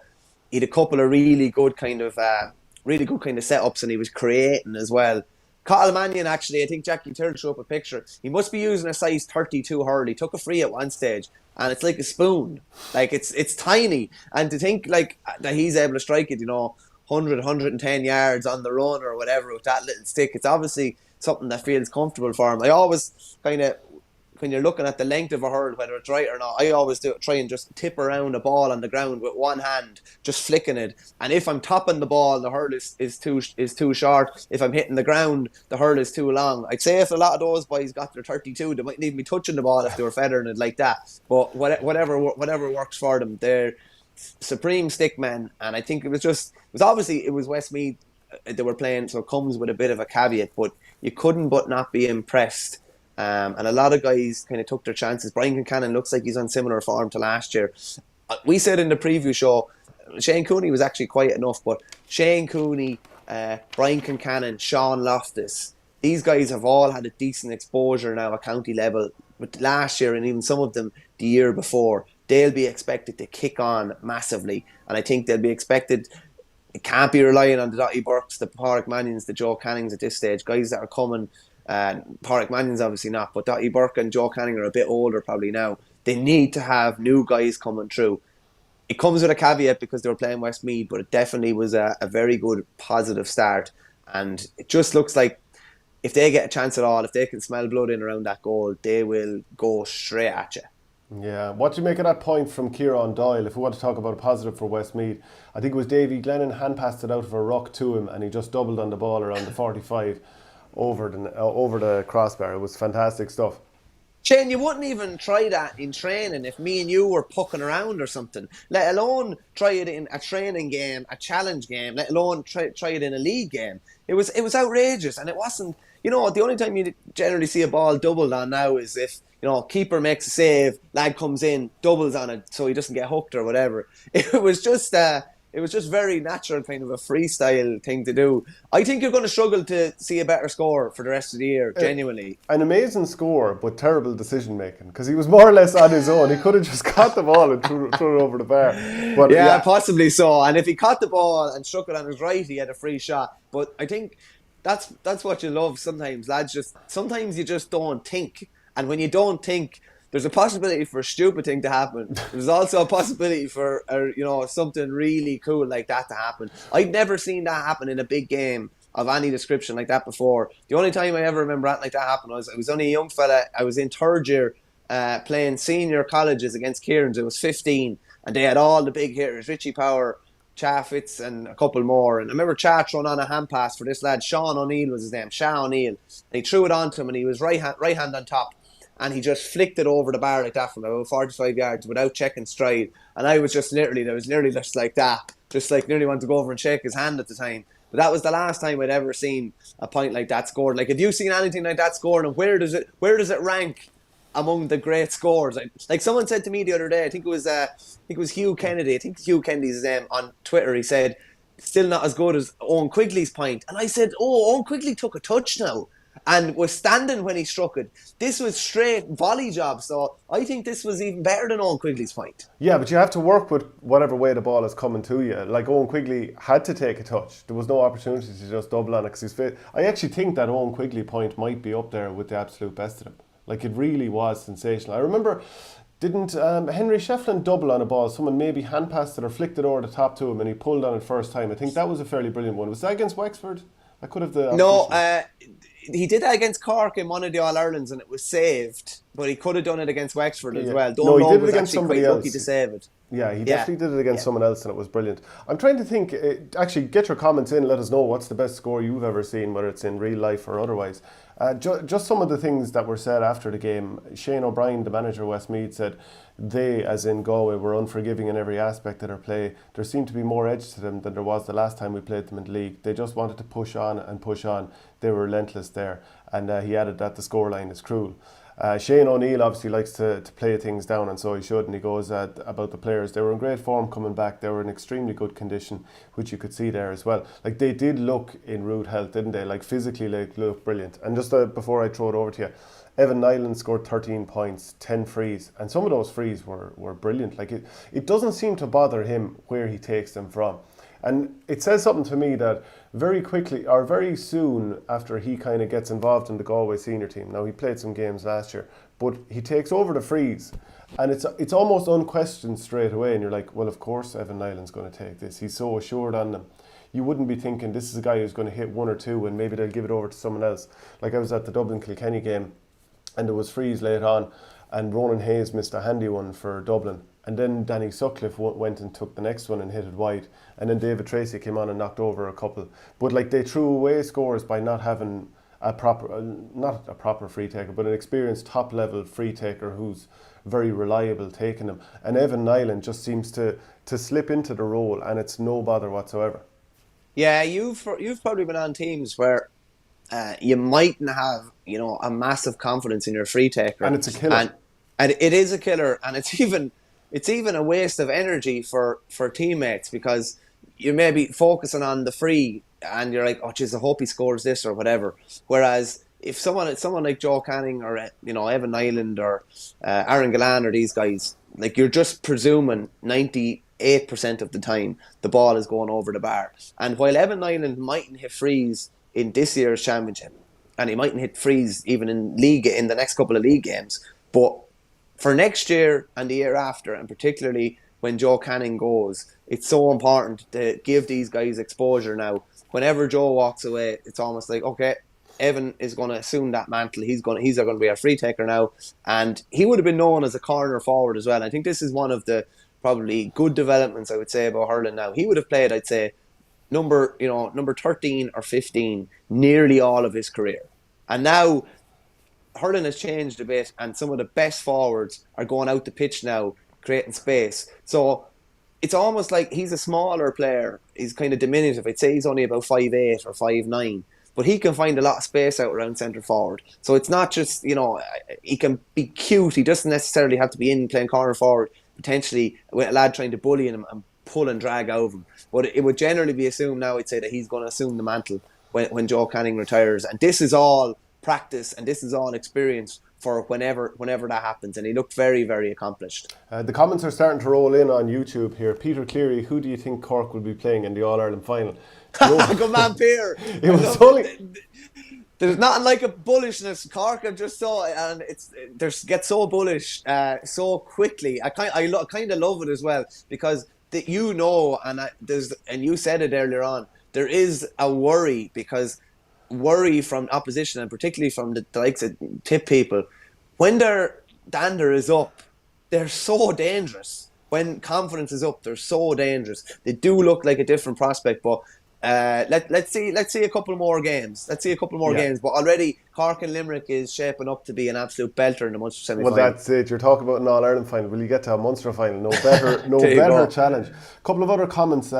B: he had a couple of really good kind of setups, and he was creating as well. Cathal Mannion, actually, I think Jackie Tyrrell showed up a picture. He must be using a size 32 hurl. He took a free at one stage, and it's like a spoon. Like, it's tiny. And to think, like, that he's able to strike it, 100, 110 yards on the run or whatever with that little stick, it's obviously something that feels comfortable for him. I always kind of, when you're looking at the length of a hurl, whether it's right or not, I always try and just tip around a ball on the ground with one hand, just flicking it. And if I'm topping the ball, the hurl is too short. If I'm hitting the ground, the hurl is too long. I'd say if a lot of those boys got their 32, they mightn't even be touching the ball if they were feathering it like that. But whatever works for them, they're supreme stickmen. And I think it was Westmeath they were playing, so it comes with a bit of a caveat, but you couldn't but not be impressed. And a lot of guys kind of took their chances. Brian Conlon looks like he's on similar form to last year. We said in the preview show, Shane Cooney was actually quiet enough, but Shane Cooney, Brian Conlon, Sean Loftus, these guys have all had a decent exposure now at county level. But last year, and even some of them the year before, they'll be expected to kick on massively. And I think they'll be expected. It can't be relying on the Doughty Burkes, the Pádraig Mannions, the Joe Cannings at this stage. Guys that are coming. Pádraig Mannion's obviously not, but Doughty Burke and Joe Canning are a bit older probably now. They need to have new guys coming through. It comes with a caveat because they were playing Westmeath, but it definitely was a very good positive start. And it just looks like if they get a chance at all, if they can smell blood in around that goal, they will go straight at you.
A: Yeah, what do you make of that point from Kieran Doyle? If we want to talk about a positive for Westmeath, I think it was Davy Glennon hand passed it out of a ruck to him, and he just doubled on the ball around the 45 over the crossbar. It was fantastic stuff.
B: Shane, you wouldn't even try that in training if me and you were pucking around or something, let alone try it in a training game, a challenge game, let alone try it in a league game. It was outrageous, and it wasn't, the only time you generally see a ball doubled on now is if, keeper makes a save, lad comes in, doubles on it so he doesn't get hooked or whatever. It was just very natural, kind of a freestyle thing to do. I think you're going to struggle to see a better score for the rest of the year, genuinely.
A: An amazing score, but terrible decision making, because he was more or less on his own. He could have just caught the ball and threw it over the bar. But
B: yeah, possibly so. And if he caught the ball and struck it on his right, he had a free shot. But I think that's what you love sometimes, lads. Sometimes you just don't think. And when you don't think, there's a possibility for a stupid thing to happen. There's also a possibility for something really cool like that to happen. I'd never seen that happen in a big game of any description like that before. The only time I ever remember anything like that happen was I was only a young fella. I was in third year playing senior colleges against Kieran's. I was 15, and they had all the big hitters: Richie Power, Cha Fitz, and a couple more. And I remember Cha throwing on a hand pass for this lad. Sean O'Neill was his name. Sha O'Neill. And he threw it on to him, and he was right hand on top. And he just flicked it over the bar like that from about 45 yards without checking stride. And I was nearly just like that. Just like nearly wanted to go over and shake his hand at the time. But that was the last time I'd ever seen a point like that scored. Like, have you seen anything like that scored? And where does it rank among the great scores? Like someone said to me the other day, I think it was Hugh Kennedy. I think Hugh Kennedy's his name on Twitter. He said, still not as good as Owen Quigley's point. And I said, Owen Quigley took a touch now and was standing when he struck it. This was straight volley job, so I think this was even better than Owen Quigley's point.
A: Yeah, but you have to work with whatever way the ball is coming to you. Like, Owen Quigley had to take a touch. There was no opportunity to just double on it because he's fit. I actually think that Owen Quigley point might be up there with the absolute best of them. Like, it really was sensational. I remember, didn't Henry Shefflin double on a ball? Someone maybe hand passed it or flicked it over the top to him and he pulled on it first time. I think that was a fairly brilliant one. Was that against Wexford? I could have the...
B: No, he did that against Cork in one of the All-Irelands and it was saved, but he could have done it against Wexford as well.
A: No, he did it against somebody else.
B: Lucky to save it.
A: Yeah, he definitely did it against someone else and it was brilliant. I'm trying to think, actually get your comments in, let us know what's the best score you've ever seen, whether it's in real life or otherwise. Just some of the things that were said after the game. Shane O'Brien, the manager of Westmeath, said they, as in Galway, were unforgiving in every aspect of their play. There seemed to be more edge to them than there was the last time we played them in the league. They just wanted to push on and push on. They were relentless there. And he added that the scoreline is cruel. Shane O'Neill obviously likes to play things down, and so he should, and he goes about the players. They were in great form coming back. They were in extremely good condition, which you could see there as well. Like, they did look in rude health, didn't they? Like, physically, they looked brilliant. And just before I throw it over to you, Evan Nyland scored 13 points, 10 frees, and some of those frees were brilliant. Like, it doesn't seem to bother him where he takes them from. And it says something to me that very quickly, or very soon after he kind of gets involved in the Galway senior team, now he played some games last year, but he takes over the frees, and it's almost unquestioned straight away, and you're like, well, of course Evan Nyland's going to take this. He's so assured on them. You wouldn't be thinking this is a guy who's going to hit one or two and maybe they'll give it over to someone else. Like, I was at the Dublin-Kilkenny game, and there was frees late on, and Ronan Hayes missed a handy one for Dublin. And then Danny Sutcliffe went and took the next one and hit it wide. And then David Tracy came on and knocked over a couple. But like, they threw away scores by not having not a proper free taker, but an experienced top level free taker who's very reliable taking them. And Evan Nyland just seems to slip into the role, and it's no bother whatsoever.
B: Yeah, you've probably been on teams where you mightn't have, a massive confidence in your free taker.
A: And it's a killer.
B: And it is a killer, and it's even a waste of energy for teammates, because you may be focusing on the free and you're like, oh jeez, I hope he scores this or whatever. Whereas if someone like Joe Canning or Evan Nyland or Aaron Gallan or these guys, like, you're just presuming 98% of the time the ball is going over the bar. And while Evan Nyland mightn't hit frees in this year's championship, and he mightn't hit frees even in the next couple of league games, but for next year and the year after, and particularly when Joe Canning goes, it's so important to give these guys exposure now. Whenever Joe walks away, it's almost like, okay, Evan is going to assume that mantle. He's going to be a free taker now, and he would have been known as a corner forward as well. I think this is one of the probably good developments I would say about hurling now. He would have played, I'd say, number 13 or 15 nearly all of his career, and now hurling has changed a bit, and some of the best forwards are going out the pitch now, creating space. So it's almost like he's a smaller player. He's kind of diminutive. I'd say he's only about 5'8" or 5'9", but he can find a lot of space out around centre forward. So it's not just, he can be cute. He doesn't necessarily have to be in playing corner forward, potentially with a lad trying to bully him and pull and drag out of him. But it would generally be assumed now, I'd say, that he's going to assume the mantle when Joe Canning retires. And this is all practice and this is all experience for whenever that happens, and he looked very, very accomplished.
A: The comments are starting to roll in on YouTube here. Peter Cleary, who do you think Cork will be playing in the All-Ireland final?
B: Good man, Peter. There's nothing like a bullishness. Cork have just saw it, and they get so bullish so quickly. I kind of love it as well, because and you said it earlier on, there is a worry, because worry from opposition, and particularly from the likes of Tip people, when their dander is up, they're so dangerous. When confidence is up, they're so dangerous. They do look like a different prospect, but let's see a couple more games. Games, but already Cork and Limerick is shaping up to be an absolute belter in the Munster semi-final.
A: Well, that's it. You're talking about an All-Ireland final. Will you get to a Munster final? No better challenge. A couple of other comments.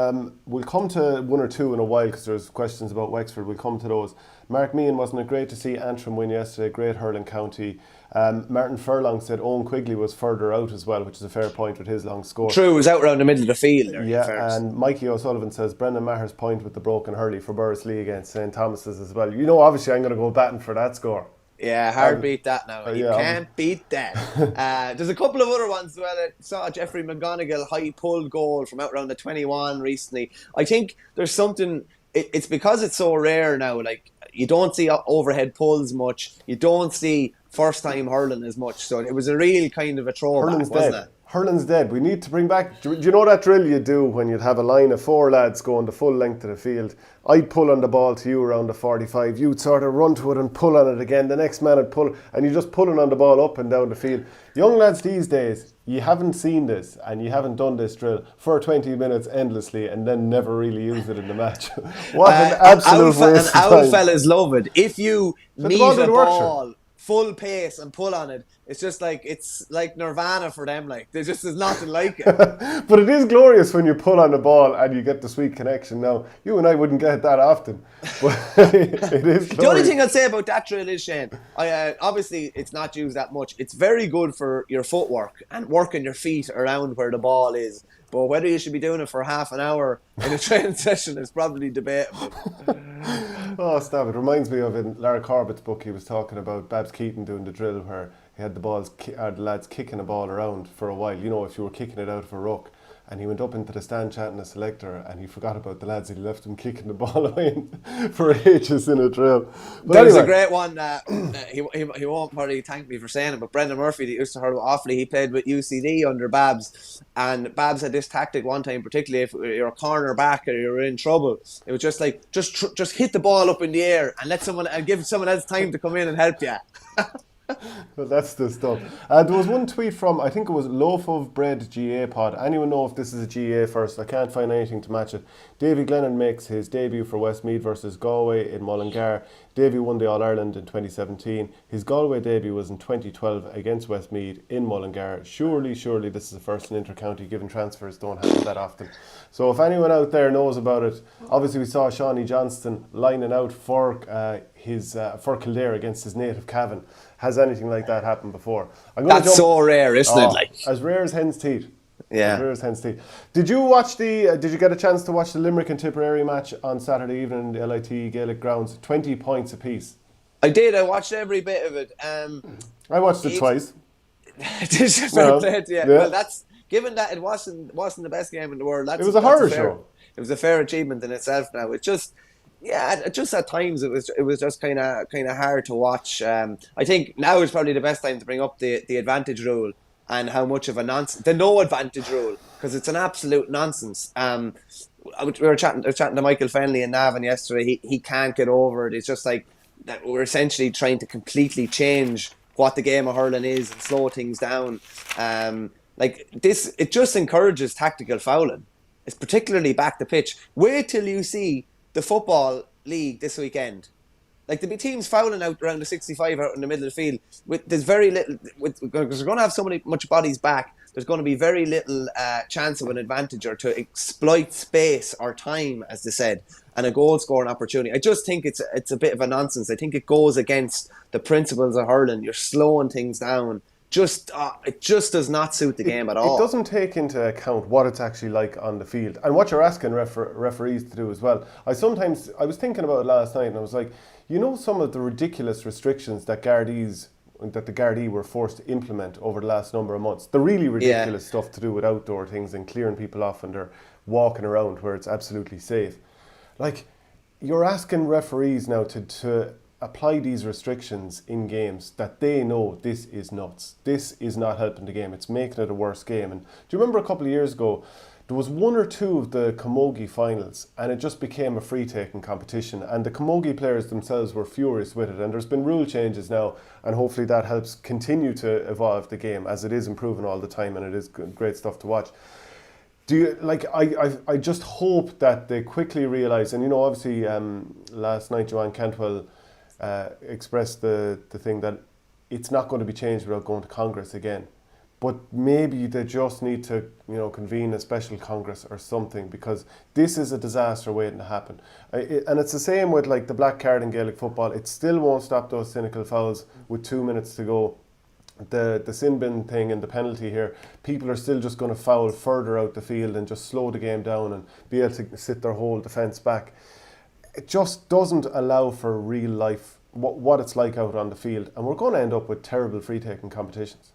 A: We'll come to one or two in a while, because there's questions about Wexford. We'll come to those. Mark Meehan, wasn't it great to see Antrim win yesterday? Great hurling county. Martin Furlong said Owen Quigley was further out as well, which is a fair point with his long score.
B: True, he was out around the middle of the field there.
A: Yeah, and Mikey O'Sullivan says Brendan Maher's point with the broken hurley for Burris Lee against St Thomas's as well. Obviously I'm going to go batting for that score.
B: Yeah, hard beat that now. You can't beat that. There's a couple of other ones as well. I saw Jeffrey McGonigal high pulled goal from out around the 21 recently. I think there's something, it's because it's so rare now, like, you don't see overhead pulls much, you don't see first time hurling as much, so it was a real kind of a throwback, wasn't it?
A: Hurling's dead. We need to bring back, do you know that drill you do when you'd have a line of 4 lads going the full length of the field? I'd pull on the ball to you around the 45, you'd sort of run to it and pull on it again, the next man would pull, and you're just pulling on the ball up and down the field. Young lads these days, you haven't seen this and you haven't done this drill for 20 minutes endlessly and then never really use it in the match. What an absolute waste of time.
B: And our fellas love it. If you need a ball full pace and pull on it. It's like Nirvana for them. Like there just is nothing like it.
A: But it is glorious when you pull on the ball and you get the sweet connection. Now, you and I wouldn't get that often, but it is glorious.
B: The only thing I'd say about that drill is, Shane, obviously it's not used that much. It's very good for your footwork and working your feet around where the ball is. But whether you should be doing it for half an hour in a training session is probably debatable.
A: Oh, stop. It reminds me of in Lara Corbett's book, he was talking about Babs Keaton doing the drill where he had the lads kicking the ball around for a while. You know, if you were kicking it out of a ruck. And he went up into the stand chatting to the selector and he forgot about the lads. He left them kicking the ball away for ages in a drill. But
B: there was
A: anyway.
B: a great one. He won't probably thank me for saying it, but Brendan Murphy, that used to hurl awfully, he played with UCD under Babs. And Babs had this tactic one time, particularly if you're a corner back or you're in trouble. It was just like, just hit the ball up in the air and give someone else time to come in and help you.
A: Well, that's the stuff. There was one tweet from, I think it was Loaf of Bread GA pod. Anyone know if this is a GA first? I can't find anything to match it. Davy Glennon makes his debut for Westmeath versus Galway in Mullingar. Davy won the All-Ireland in 2017. His Galway debut was in 2012 against Westmeath in Mullingar. Surely this is the first in inter-county, given transfers don't happen that often. So if anyone out there knows about it, obviously we saw Shawnee Johnston lining out for Kildare against his native Cavan. Has anything like that happened before?
B: That's so rare, isn't it? Like
A: as rare as hen's teeth.
B: Yeah.
A: As rare as hen's teeth. Did you watch Did you get a chance to watch the Limerick and Tipperary match on Saturday evening in the LIT Gaelic grounds? 20 points apiece.
B: I did. I watched every bit of it.
A: I watched it twice.
B: Well, that's given that it wasn't the best game in the world.
A: It was a horror show.
B: It was a fair achievement in itself. Now it's just. Yeah, just at times it was just kind of hard to watch. I think now is probably the best time to bring up the advantage rule and how much of a nonsense the no advantage rule, because it's an absolute nonsense. I was chatting to Michael Verney in Navan yesterday. He can't get over it. It's just like that we're essentially trying to completely change what the game of hurling is and slow things down. Like this, it just encourages tactical fouling. It's particularly back the pitch. Wait till you see the football league this weekend. Like there'll be teams fouling out around the 65 out in the middle of the field. There's very little, because we're going to have so much bodies back. There's going to be very little chance of an advantage or to exploit space or time, as they said, and a goal scoring opportunity. I just think it's a bit of a nonsense. I think it goes against the principles of hurling. You're slowing things down. It just does not suit the game at all.
A: It doesn't take into account what it's actually like on the field and what you're asking referees to do as well. I was thinking about it last night and I was like, you know, some of the ridiculous restrictions that the Gardaí were forced to implement over the last number of months. The really ridiculous stuff to do with outdoor things and clearing people off and they're walking around where it's absolutely safe. Like, you're asking referees now to apply these restrictions in games that they know this is nuts. This is not helping the game. It's making it a worse game. And do you remember a couple of years ago, there was one or two of the camogie finals and it just became a free-taking competition and the camogie players themselves were furious with it, and there's been rule changes now and hopefully that helps continue to evolve the game as it is improving all the time and it is great stuff to watch. Do you I just hope that they quickly realise, and you know, obviously last night Joanne Cantwell expressed the thing that it's not going to be changed without going to Congress again. But maybe they just need to, you know, convene a special Congress or something, because this is a disaster waiting to happen. And it's the same with like the black card in Gaelic football. It still won't stop those cynical fouls with 2 minutes to go. The sin bin thing and the penalty here, people are still just going to foul further out the field and just slow the game down and be able to sit their whole defence back. It just doesn't allow for real life, what it's like out on the field. And we're going to end up with terrible free-taking competitions.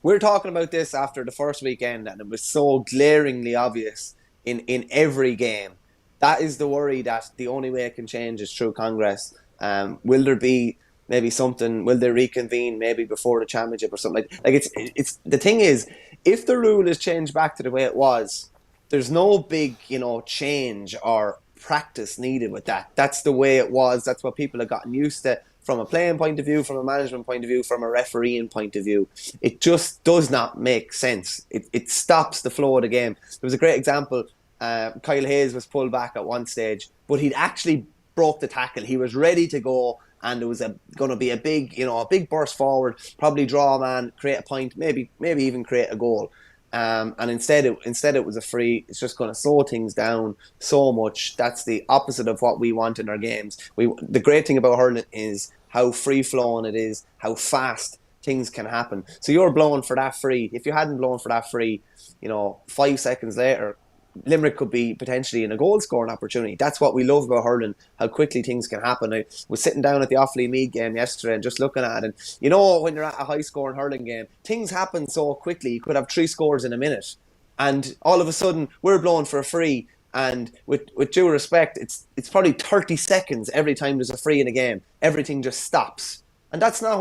B: We're talking about this after the first weekend and it was so glaringly obvious in every game. That is the worry, that the only way it can change is through Congress. Will there be maybe something, will they reconvene maybe before the championship or something? Like it's the thing is, if the rule is changed back to the way it was, there's no big, you know, change or practice needed with that. That's the way it was. That's what people have gotten used to from a playing point of view, from a management point of view, from a refereeing point of view. It just does not make sense. It stops the flow of the game. There was a great example. Kyle Hayes was pulled back at one stage, but he'd actually broke the tackle. He was ready to go and it was going to be a big burst forward, probably draw a man, create a point, maybe even create a goal. And instead it was a free. It's just going to slow things down so much. That's the opposite of what we want in our games. The great thing about hurling is how free flowing it is, how fast things can happen. So you're blowing for that free. If you hadn't blown for that free, 5 seconds later, Limerick could be potentially in a goal scoring opportunity. That's what we love about hurling, how quickly things can happen. I was sitting down at the Offaly-Meath game yesterday and just looking at it. And when you're at a high scoring hurling game, things happen so quickly. You could have 3 scores in a minute. And all of a sudden, we're blowing for a free. And with due respect, it's probably 30 seconds every time there's a free in a game. Everything just stops. And that's not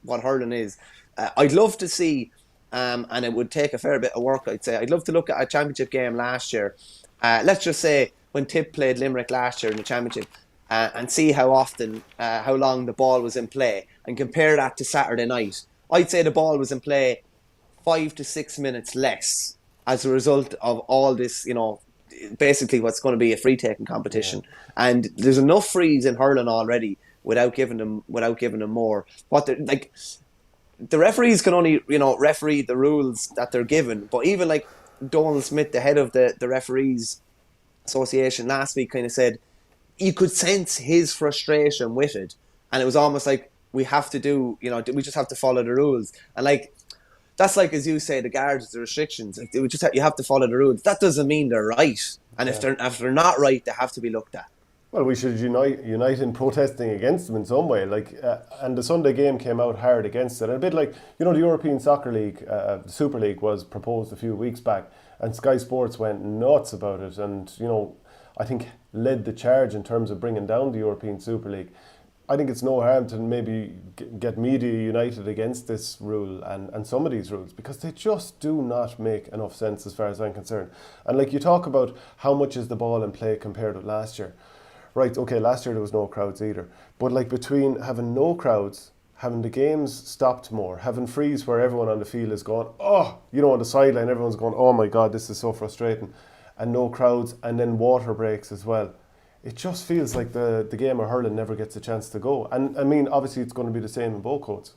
B: what hurling is. I'd love to see, and it would take a fair bit of work, I'd say. I'd love to look at a championship game last year. Let's just say when Tip played Limerick last year in the championship, and see how long the ball was in play, and compare that to Saturday night. I'd say the ball was in play 5 to 6 minutes less as a result of all this, basically what's going to be a free taking competition. Yeah. And there's enough frees in hurling already without giving them more. The referees can only, referee the rules that they're given. But even like Donald Smith, the head of the Referees Association last week, kind of said you could sense his frustration with it. And it was almost like we have to do, we just have to follow the rules. And that's like, as you say, the guards, the restrictions. You have to follow the rules. That doesn't mean they're right. And if they're not right, they have to be looked at.
A: Well, we should unite in protesting against them in some way. And the Sunday game came out hard against it. And a bit like, the European Soccer League, the Super League was proposed a few weeks back, and Sky Sports went nuts about it. And, I think led the charge in terms of bringing down the European Super League. I think it's no harm to maybe get media united against this rule and some of these rules, because they just do not make enough sense as far as I'm concerned. And you talk about how much is the ball in play compared with last year. Right, okay, last year there was no crowds either. But between having no crowds, having the games stopped more, having frees where everyone on the field is going, on the sideline, everyone's going, oh my God, this is so frustrating, and no crowds, and then water breaks as well. It just feels like the game of hurling never gets a chance to go. And I mean, obviously it's going to be the same in both codes.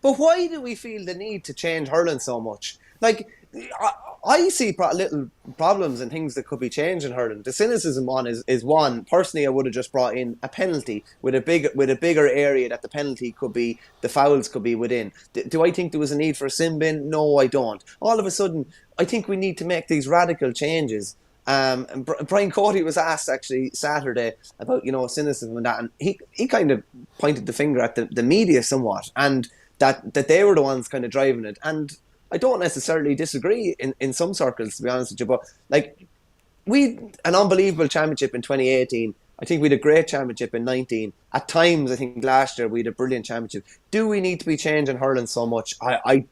B: But why do we feel the need to change hurling so much? I see little problems and things that could be changed in hurling. The cynicism one is one. Personally, I would have just brought in a penalty with a bigger area that the fouls could be within. Do I think there was a need for a sin bin? No, I don't. All of a sudden, I think we need to make these radical changes. And Brian Cody was asked actually Saturday about cynicism and that, and he kind of pointed the finger at the media somewhat, and that they were the ones kind of driving it. And I don't necessarily disagree in some circles, to be honest with you, but we an unbelievable championship in 2018. I think we had a great championship in 19. At times, I think last year we had a brilliant championship. Do we need to be changing hurling so much? I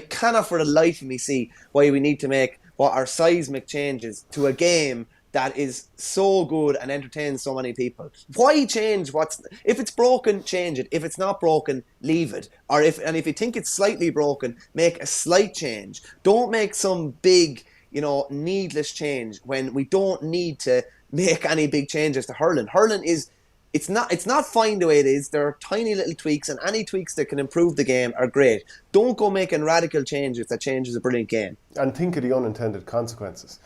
B: cannot for the life of me see why we need to make what are seismic changes to a game that is so good and entertains so many people. Why change if it's broken, change it. If it's not broken, leave it. If you think it's slightly broken, make a slight change. Don't make some big, needless change when we don't need to make any big changes to hurling. Hurling it's not fine the way it is. There are tiny little tweaks, and any tweaks that can improve the game are great. Don't go making radical changes that changes a brilliant game.
A: And think of the unintended consequences.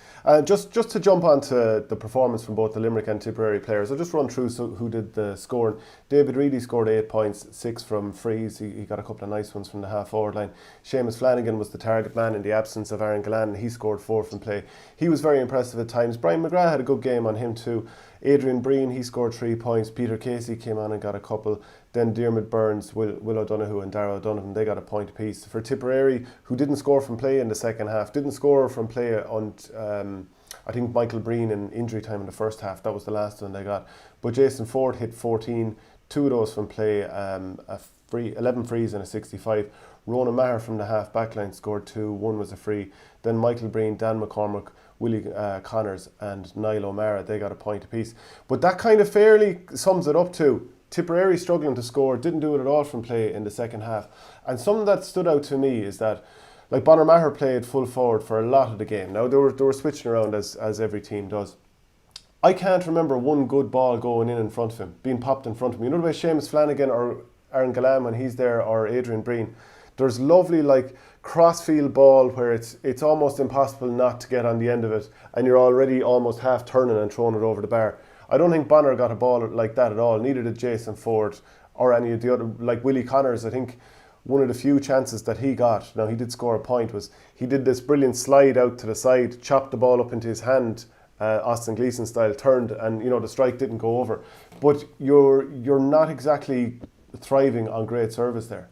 A: Just to jump onto the performance from both the Limerick and Tipperary players, I'll just run through who did the scoring. David Reedy scored 8 points, 6 from frees. He got a couple of nice ones from the half-forward line. Seamus Flanagan was the target man in the absence of Aaron Gillan. He scored 4 from play. He was very impressive at times. Brian McGrath had a good game on him too. Adrian Breen, he scored 3 points. Peter Casey came on and got a couple. Then Diarmuid Burns, Will O'Donoghue and Darragh O'Donovan, they got a point apiece. For Tipperary, who didn't score from play in the second half, didn't score from play on, I think, Michael Breen in injury time in the first half. That was the last one they got. But Jason Ford hit 14, 2 of those from play, 11 frees and a 65. Ronan Maher from the half back line scored 2, 1 was a free. Then Michael Breen, Dan McCormick, Willie Connors and Niall O'Mara, they got a point apiece. But that kind of fairly sums it up to Tipperary struggling to score, didn't do it at all from play in the second half. And something that stood out to me is that Bonner Maher played full forward for a lot of the game. Now they were switching around as every team does. I can't remember one good ball going in front of him, being popped in front of him. You know the way Seamus Flanagan or Aaron Gallan when he's there, or Adrian Breen, there's lovely like crossfield ball where it's almost impossible not to get on the end of it, and you're already almost half turning and throwing it over the bar. I don't think Bonner got a ball like that at all. Neither did Jason Ford or any of the other, like Willie Connors. I think one of the few chances that he got, now he did score a point, was he did this brilliant slide out to the side, chopped the ball up into his hand, Austin Gleeson style, turned, and the strike didn't go over. But you're not exactly thriving on great service there.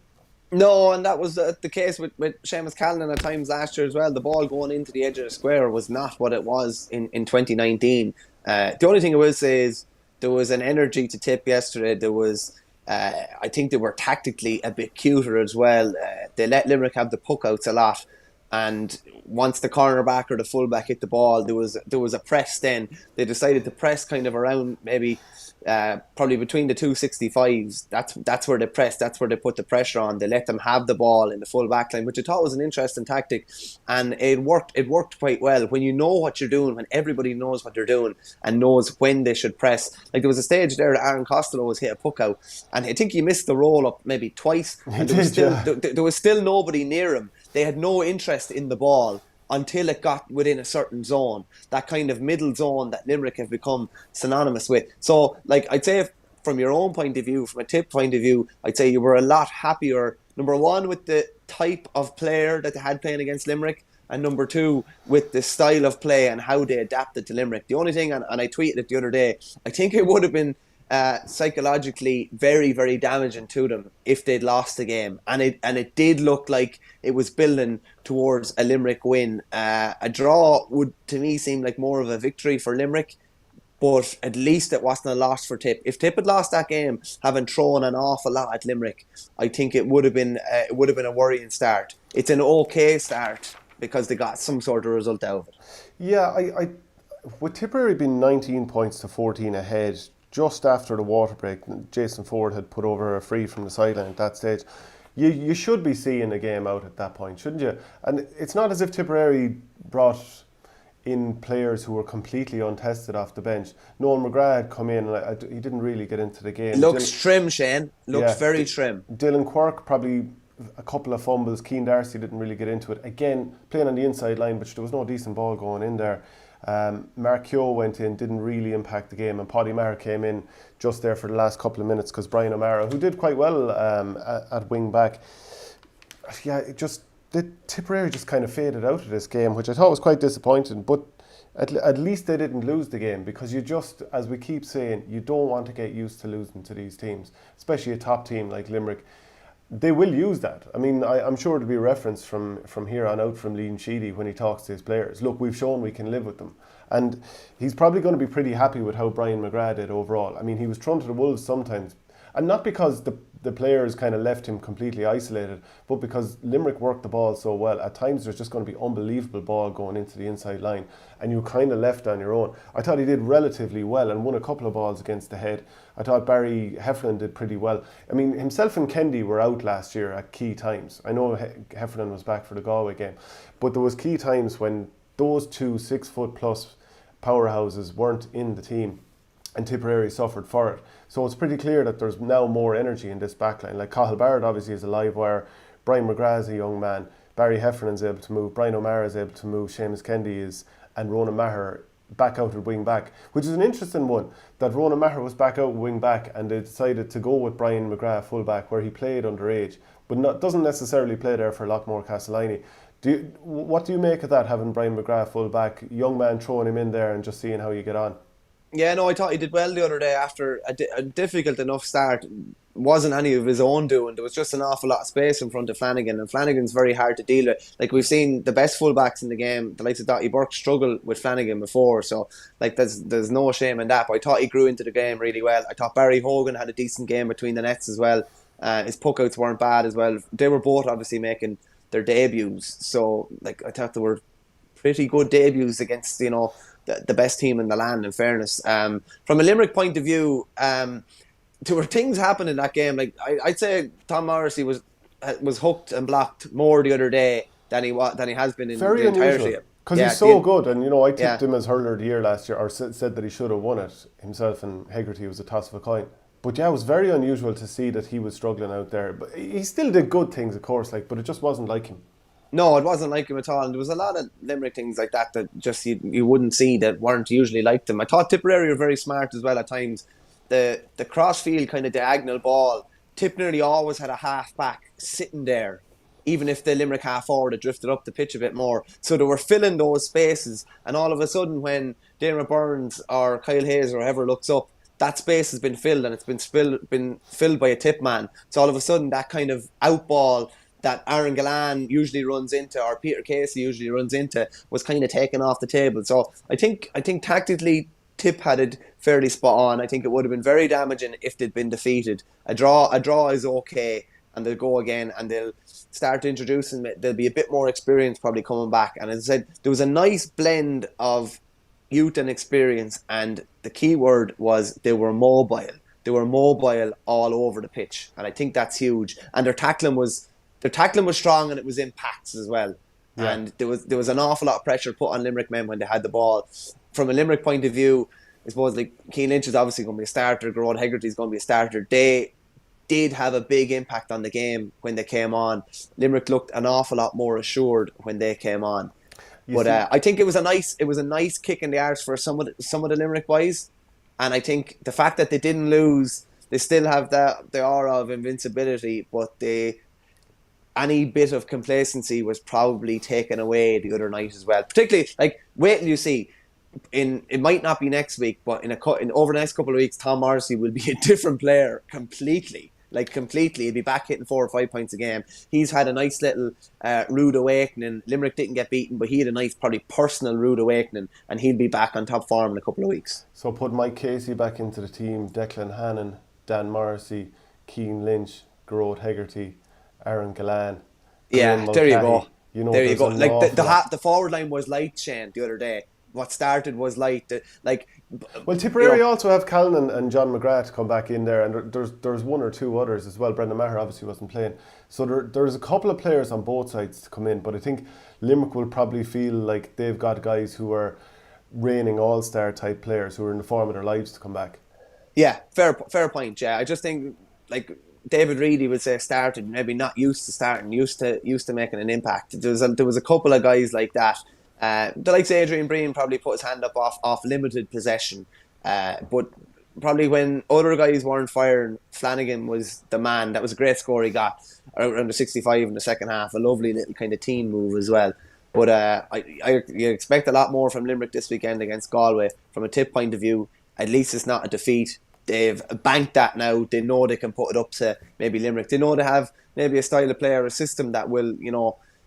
B: No, and that was the case with Seamus Callan at times last year as well. The ball going into the edge of the square was not what it was in 2019. The only thing I will say is there was an energy to Tip yesterday. There was, I think they were tactically a bit cuter as well. They let Limerick have the puck outs a lot. And once the cornerback or the fullback hit the ball, there was a press then. They decided to press kind of around maybe probably between the two 65s. That's where they pressed. That's where they put the pressure on. They let them have the ball in the full back line, which I thought was an interesting tactic. And it worked quite well. When you know what you're doing, when everybody knows what they're doing and knows when they should press. Like there was a stage there that Aaron Costello was hit a puck out. And I think he missed the roll up maybe twice. And there was still nobody near him. They had no interest in the ball until it got within a certain zone, that kind of middle zone that Limerick have become synonymous with. So, like, I'd say from your own point of view, from a Tip point of view, I'd say you were a lot happier, number one, with the type of player that they had playing against Limerick, and number two, with the style of play and how they adapted to Limerick. The only thing, and I tweeted it the other day, I think it would have been psychologically very, very damaging to them if they'd lost the game, and it did look like it was building towards a Limerick win. A draw would to me seem like more of a victory for Limerick, but at least it wasn't a loss for Tip. If Tip had lost that game, having thrown an awful lot at Limerick, I think it would have been a worrying start. It's an okay start because they got some sort of result out of it.
A: Yeah, I with Tipperary being 19 points to 14 ahead. Just after the water break, Jason Ford had put over a free from the sideline at that stage. You should be seeing a game out at that point, shouldn't you? And it's not as if Tipperary brought in players who were completely untested off the bench. Noel McGrath had come in, and he didn't really get into the game.
B: Looks trim, Shane. Looks very trim.
A: Dylan Quirk, probably a couple of fumbles. Keane Darcy didn't really get into it. Again, playing on the inside line, but there was no decent ball going in there. Mark Keogh went in, didn't really impact the game, and Paddy Maher came in just there for the last couple of minutes because Brian O'Mara, who did quite well at wing back, the Tipperary just kind of faded out of this game, which I thought was quite disappointing. But at least they didn't lose the game, because you just, as we keep saying, you don't want to get used to losing to these teams, especially a top team like Limerick. They will use that. I mean, I'm sure there'll be a reference from here on out from Liam Sheedy when he talks to his players. Look, we've shown we can live with them. And he's probably going to be pretty happy with how Brian McGrath did overall. I mean, he was thrown to the wolves sometimes. And not because the players kind of left him completely isolated, but because Limerick worked the ball so well. At times there's just going to be unbelievable ball going into the inside line, and you're kind of left on your own. I thought he did relatively well and won a couple of balls against the head. I thought Barry Heffernan did pretty well. I mean, himself and Kendi were out last year at key times. I know Heffernan was back for the Galway game, but there was key times when those two 6 foot plus powerhouses weren't in the team, and Tipperary suffered for it. So it's pretty clear that there's now more energy in this backline. Like Cathal Barrett obviously is a live wire, Brian McGrath is a young man, Barry Heffernan's able to move, Brian O'Mara is able to move, Seamus Kendi is, and Ronan Maher back out at wing back, which is an interesting one, that Ronan Maher was back out wing back and they decided to go with Brian McGrath full back, where he played underage, but doesn't necessarily play there for a lot more Castellini. What do you make of that, having Brian McGrath full back, young man throwing him in there and just seeing how you get on?
B: Yeah, no, I thought he did well the other day after a difficult enough start. Wasn't any of his own doing. There was just an awful lot of space in front of Flanagan, and Flanagan's very hard to deal with. Like, we've seen the best fullbacks in the game, the likes of Dottie Burke, struggle with Flanagan before, so like there's no shame in that. But I thought he grew into the game really well. I thought Barry Hogan had a decent game between the nets as well. His puckouts weren't bad as well. They were both obviously making their debuts, so like I thought they were pretty good debuts against, you know, the best team in the land, in fairness. From a Limerick point of view, there were things happening in that game. Like I'd say Tom Morrissey was hooked and blocked more the other day than he has been in
A: very
B: the entirety.
A: unusual. Because he's so good, and I tipped him as hurler of the year last year, or said that he should have won it himself, and Hegarty was a toss of a coin. But yeah, it was very unusual to see that he was struggling out there. But he still did good things, of course, but it just wasn't like him.
B: No, it wasn't like him at all. And there was a lot of Limerick things like that just you wouldn't see that weren't usually like them. I thought Tipperary were very smart as well at times. The crossfield kind of diagonal ball, Tip nearly always had a half back sitting there, even if the Limerick half forward had drifted up the pitch a bit more. So they were filling those spaces, and all of a sudden when Dara Burns or Kyle Hayes or whoever looks up, that space has been filled, and it's been filled by a tip man. So all of a sudden that kind of out ball that Aaron Gallan usually runs into, or Peter Casey usually runs into, was kind of taken off the table. So I think tactically Tip had it fairly spot on. I think it would have been very damaging if they'd been defeated. A draw is okay, and they'll go again, and they'll start introducing, there'll be a bit more experience probably coming back. And as I said, there was a nice blend of youth and experience, and the key word was they were mobile. They were mobile all over the pitch, and I think that's huge. And their tackling was strong, and it was in packs as well. Yeah. And there was an awful lot of pressure put on Limerick men when they had the ball. From a Limerick point of view, I suppose Cian Lynch is obviously going to be a starter, Gerard Hegarty is going to be a starter. They did have a big impact on the game when they came on. Limerick looked an awful lot more assured when they came on. But I think it was a nice kick in the arse for some of the Limerick boys. And I think the fact that they didn't lose, they still have the aura of invincibility, but any bit of complacency was probably taken away the other night as well. Particularly, wait till you see. It might not be next week, but over the next couple of weeks, Tom Morrissey will be a different player completely. Completely. He'll be back hitting 4 or 5 points a game. He's had a nice little rude awakening. Limerick didn't get beaten, but he had a nice, probably personal rude awakening, and he'll be back on top form in a couple of weeks.
A: So put Mike Casey back into the team, Declan Hannon, Dan Morrissey, Cian Lynch, Gerard Hegarty, Aaron Gallan.
B: Yeah, there you go. There you go.
A: The
B: forward line was light, Shane, the other day. What started was light.
A: Well, Tipperary also have Callan and John McGrath to come back in there, and there's one or two others as well. Brendan Maher obviously wasn't playing. So there's a couple of players on both sides to come in, but I think Limerick will probably feel like they've got guys who are reigning all-star type players who are in the form of their lives to come back.
B: Yeah, fair point, yeah. I just think, David Reedy would say started, maybe not used to starting, used to making an impact. There was a couple of guys like that. The likes of Adrian Breen probably put his hand up off limited possession, but probably when other guys weren't firing, Flanagan was the man. That was a great score he got around the 65 in the second half. A lovely little kind of team move as well. But you expect a lot more from Limerick this weekend against Galway. From a Tip point of view, at least it's not a defeat. They've banked that now. They know they can put it up to maybe Limerick. They know they have maybe a style of play or a system that will,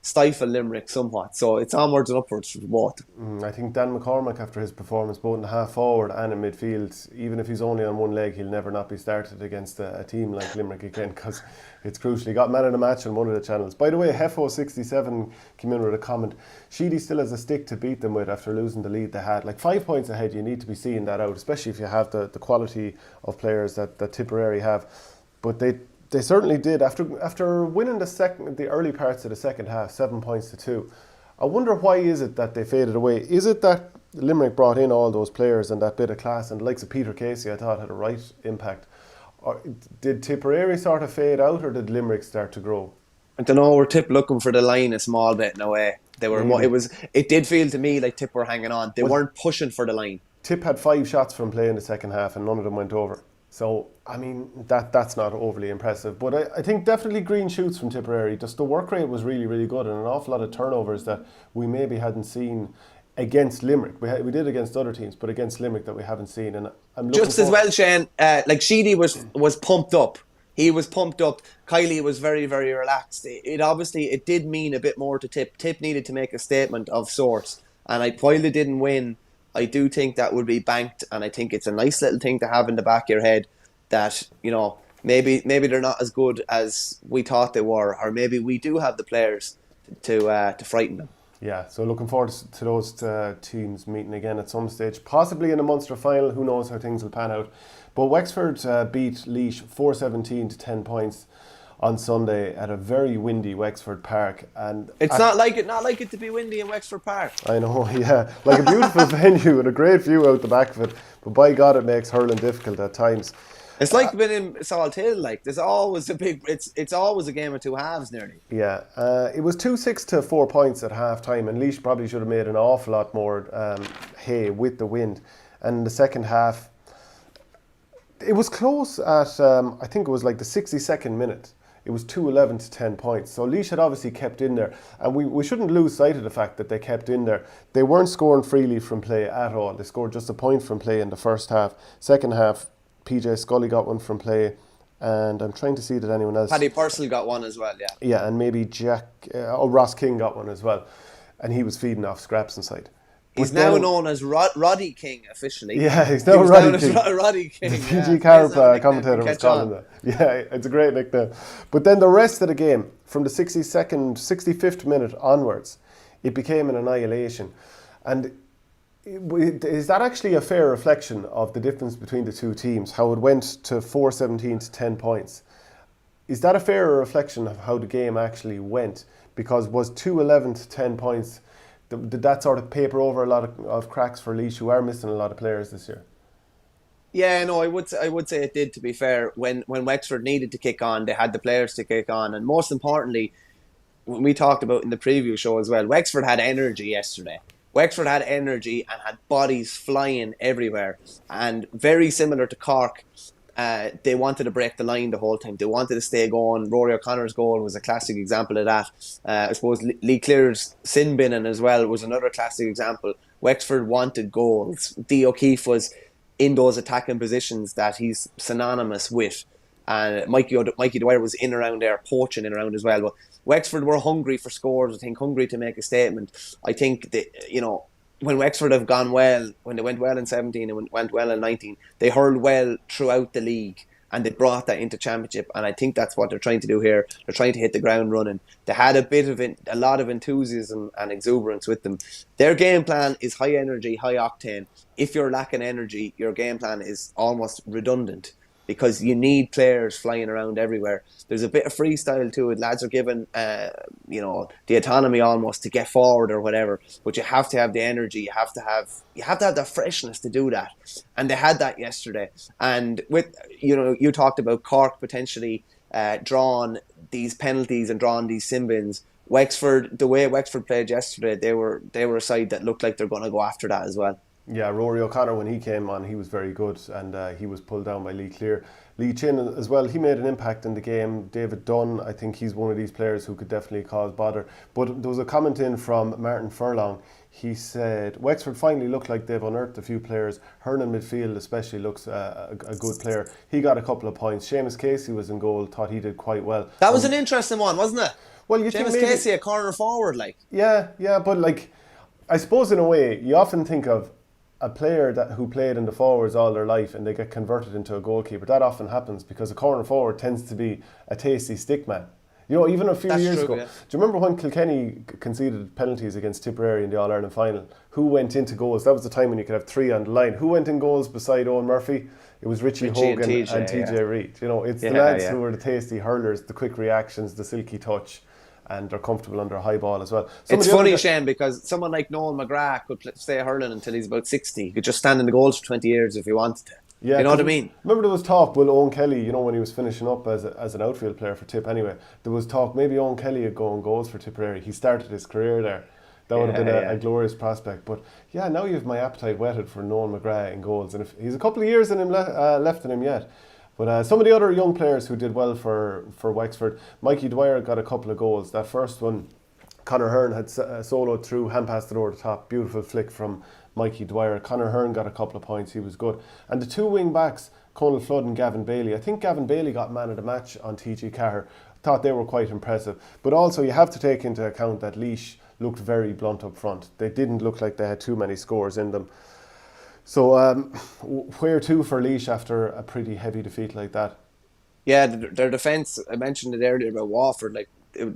B: stifle Limerick somewhat. So it's onwards and upwards for both.
A: I think Dan McCormack, after his performance both in the half forward and in midfield, even if he's only on one leg, he'll never not be started against a team like Limerick again, because it's crucial. He got man of the match on one of the channels. By the way, Hefo67 came in with a comment. Sheedy still has a stick to beat them with after losing the lead they had. 5 points ahead, you need to be seeing that out, especially if you have the quality of players that Tipperary have. But they certainly did. After winning the early parts of the second half, 7 points to 2. I wonder why is it that they faded away? Is it that Limerick brought in all those players and that bit of class, and the likes of Peter Casey, I thought, had a right impact? Or did Tipperary sort of fade out, or did Limerick start to grow?
B: I don't know. We're Tip looking for the line a small bit in a way. They were. It did feel to me like Tip were hanging on. They weren't pushing for the line.
A: Tip had 5 shots from play in the second half, and none of them went over. So, I mean, that's not overly impressive. But I think definitely green shoots from Tipperary. Just the work rate was really, really good, and an awful lot of turnovers that we maybe hadn't seen against Limerick. We did against other teams, but against Limerick that we haven't seen. And I'm looking
B: just as well, Shane, Sheedy was pumped up. He was pumped up. Kylie was very, very relaxed. It did mean a bit more to Tip. Tip needed to make a statement of sorts. And while they didn't win, I do think that would be banked, and I think it's a nice little thing to have in the back of your head that, maybe they're not as good as we thought they were, or maybe we do have the players to frighten them.
A: Yeah, so looking forward to those teams meeting again at some stage, possibly in a Munster final. Who knows how things will pan out. But Wexford beat Laois 4-17 to 10 points on Sunday at a very windy Wexford Park. And
B: It's not like it to be windy in Wexford Park.
A: I know, yeah. Like a beautiful venue and a great view out the back of it. But by God, it makes hurling difficult at times.
B: It's like being in Salt Hill. Like there's always it's always a game of two halves nearly.
A: Yeah, it was 2-6 to 4 points at half time, and Laois probably should have made an awful lot more hay with the wind. And in the second half, it was close at, I think it was like the 62nd minute. It was 2-11 to 10 points. So Laois had obviously kept in there. And we shouldn't lose sight of the fact that they kept in there. They weren't scoring freely from play at all. They scored just a point from play in the first half. Second half, PJ Scully got one from play. And I'm trying to see that anyone else...
B: Paddy Purcell got one as well, yeah.
A: Yeah, and maybe Ross King got one as well. And he was feeding off scraps inside.
B: He's now known as Roddy King officially.
A: Yeah, he's now Roddy King.
B: Roddy King.
A: The PG Carp commentator was calling that. Yeah, it's a great nickname. But then the rest of the game, from the 65th minute onwards, it became an annihilation. And is that actually a fair reflection of the difference between the two teams, how it went to 4-17 to 10 points? Is that a fair reflection of how the game actually went? Because was 2-11 to 10 points... Did that sort of paper over a lot of cracks for Laois, who are missing a lot of players this year?
B: Yeah, no, I would say it did, to be fair. When Wexford needed to kick on, they had the players to kick on. And most importantly, when we talked about in the preview show as well, Wexford had energy yesterday. Wexford had energy and had bodies flying everywhere. And very similar to Cork, they wanted to break the line the whole time. They wanted to stay going. Rory O'Connor's goal was a classic example of that. I suppose Lee Cleare's sin binning as well was another classic example. Wexford wanted goals. Dee O'Keefe was in those attacking positions that he's synonymous with. And Mikey Dwyer was in around there, poaching in around as well. But Wexford were hungry for scores, I think, hungry to make a statement. I think that, when Wexford have gone well, when they went well in 17 and went well in 19, they hurled well throughout the league and they brought that into championship. And I think that's what they're trying to do here. They're trying to hit the ground running. They had a lot of enthusiasm and exuberance with them. Their game plan is high energy, high octane. If you're lacking energy, your game plan is almost redundant, because you need players flying around everywhere. There's a bit of freestyle to it. Lads are given, the autonomy almost to get forward or whatever. But you have to have the energy. You have to have the freshness to do that. And they had that yesterday. And with, you talked about Cork potentially drawing these penalties and drawing these sin bins. Wexford, the way Wexford played yesterday, they were a side that looked like they're going to go after that as well.
A: Yeah, Rory O'Connor, when he came on, he was very good, and he was pulled down by Lee Cleare. Lee Chin as well, he made an impact in the game. David Dunn, I think he's one of these players who could definitely cause bother. But there was a comment in from Martin Furlong. He said, Wexford finally looked like they've unearthed a few players. Hernan midfield especially looks a good player. He got a couple of points. Seamus Casey was in goal, thought he did quite well.
B: That was an interesting one, wasn't it?
A: Well,
B: Seamus Casey, a corner forward, like.
A: Yeah, but like, I suppose in a way, you often think of a player who played in the forwards all their life and they get converted into a goalkeeper. That often happens because a corner forward tends to be a tasty stick man. Even a few years ago. Yeah. Do you remember when Kilkenny conceded penalties against Tipperary in the All-Ireland final? Who went into goals? That was the time when you could have three on the line. Who went in goals beside Owen Murphy? It was Richie Hogan and TJ Reid. It's the lads who were the tasty hurlers, the quick reactions, the silky touch, and they're comfortable under high ball as well.
B: It's funny, Shane, because someone like Noel McGrath could stay hurling until he's about 60. He could just stand in the goals for 20 years if he wanted to. Yeah, you know what I mean?
A: Remember there was talk, Owen Kelly, when he was finishing up as an outfield player for Tip anyway, there was talk maybe Owen Kelly would go on goals for Tipperary. He started his career there. That would have been a glorious prospect. But yeah, now you have my appetite whetted for Noel McGrath in goals. And if he's a couple of years in him left in him yet. But some of the other young players who did well for Wexford, Mikey Dwyer got a couple of goals. That first one, Conor Hearn had soloed through, hand passed it over the top. Beautiful flick from Mikey Dwyer. Conor Hearn got a couple of points. He was good. And the two wing backs, Conal Flood and Gavin Bailey. I think Gavin Bailey got man of the match on TG Carr. Thought they were quite impressive. But also you have to take into account that Laois looked very blunt up front. They didn't look like they had too many scores in them. So where to for Laois after a pretty heavy defeat like that?
B: Yeah, their defence, I mentioned it earlier about Waterford,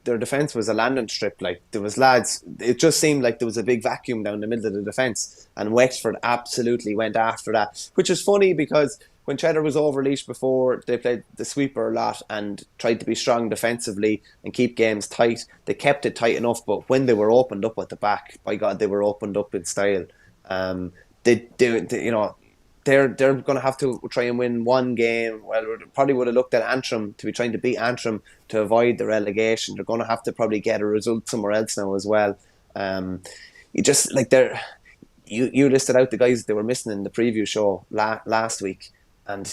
B: their defence was a landing strip. There was lads, it just seemed like there was a big vacuum down the middle of the defence, and Wexford absolutely went after that, which is funny because when Cheddar was over Laois before, they played the sweeper a lot and tried to be strong defensively and keep games tight. They kept it tight enough, but when they were opened up at the back, by God, they were opened up in style. They're going to have to try and win one game. Well, we probably would have looked at Antrim to be trying to beat Antrim to avoid the relegation. They're going to have to probably get a result somewhere else now as well. You listed out the guys they were missing in the preview show last week, and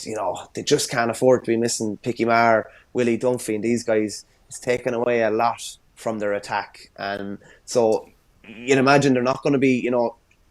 B: they just can't afford to be missing Picky Maher, Willie Dunphy, and these guys. It's taken away a lot from their attack, and so you'd imagine they're not going to be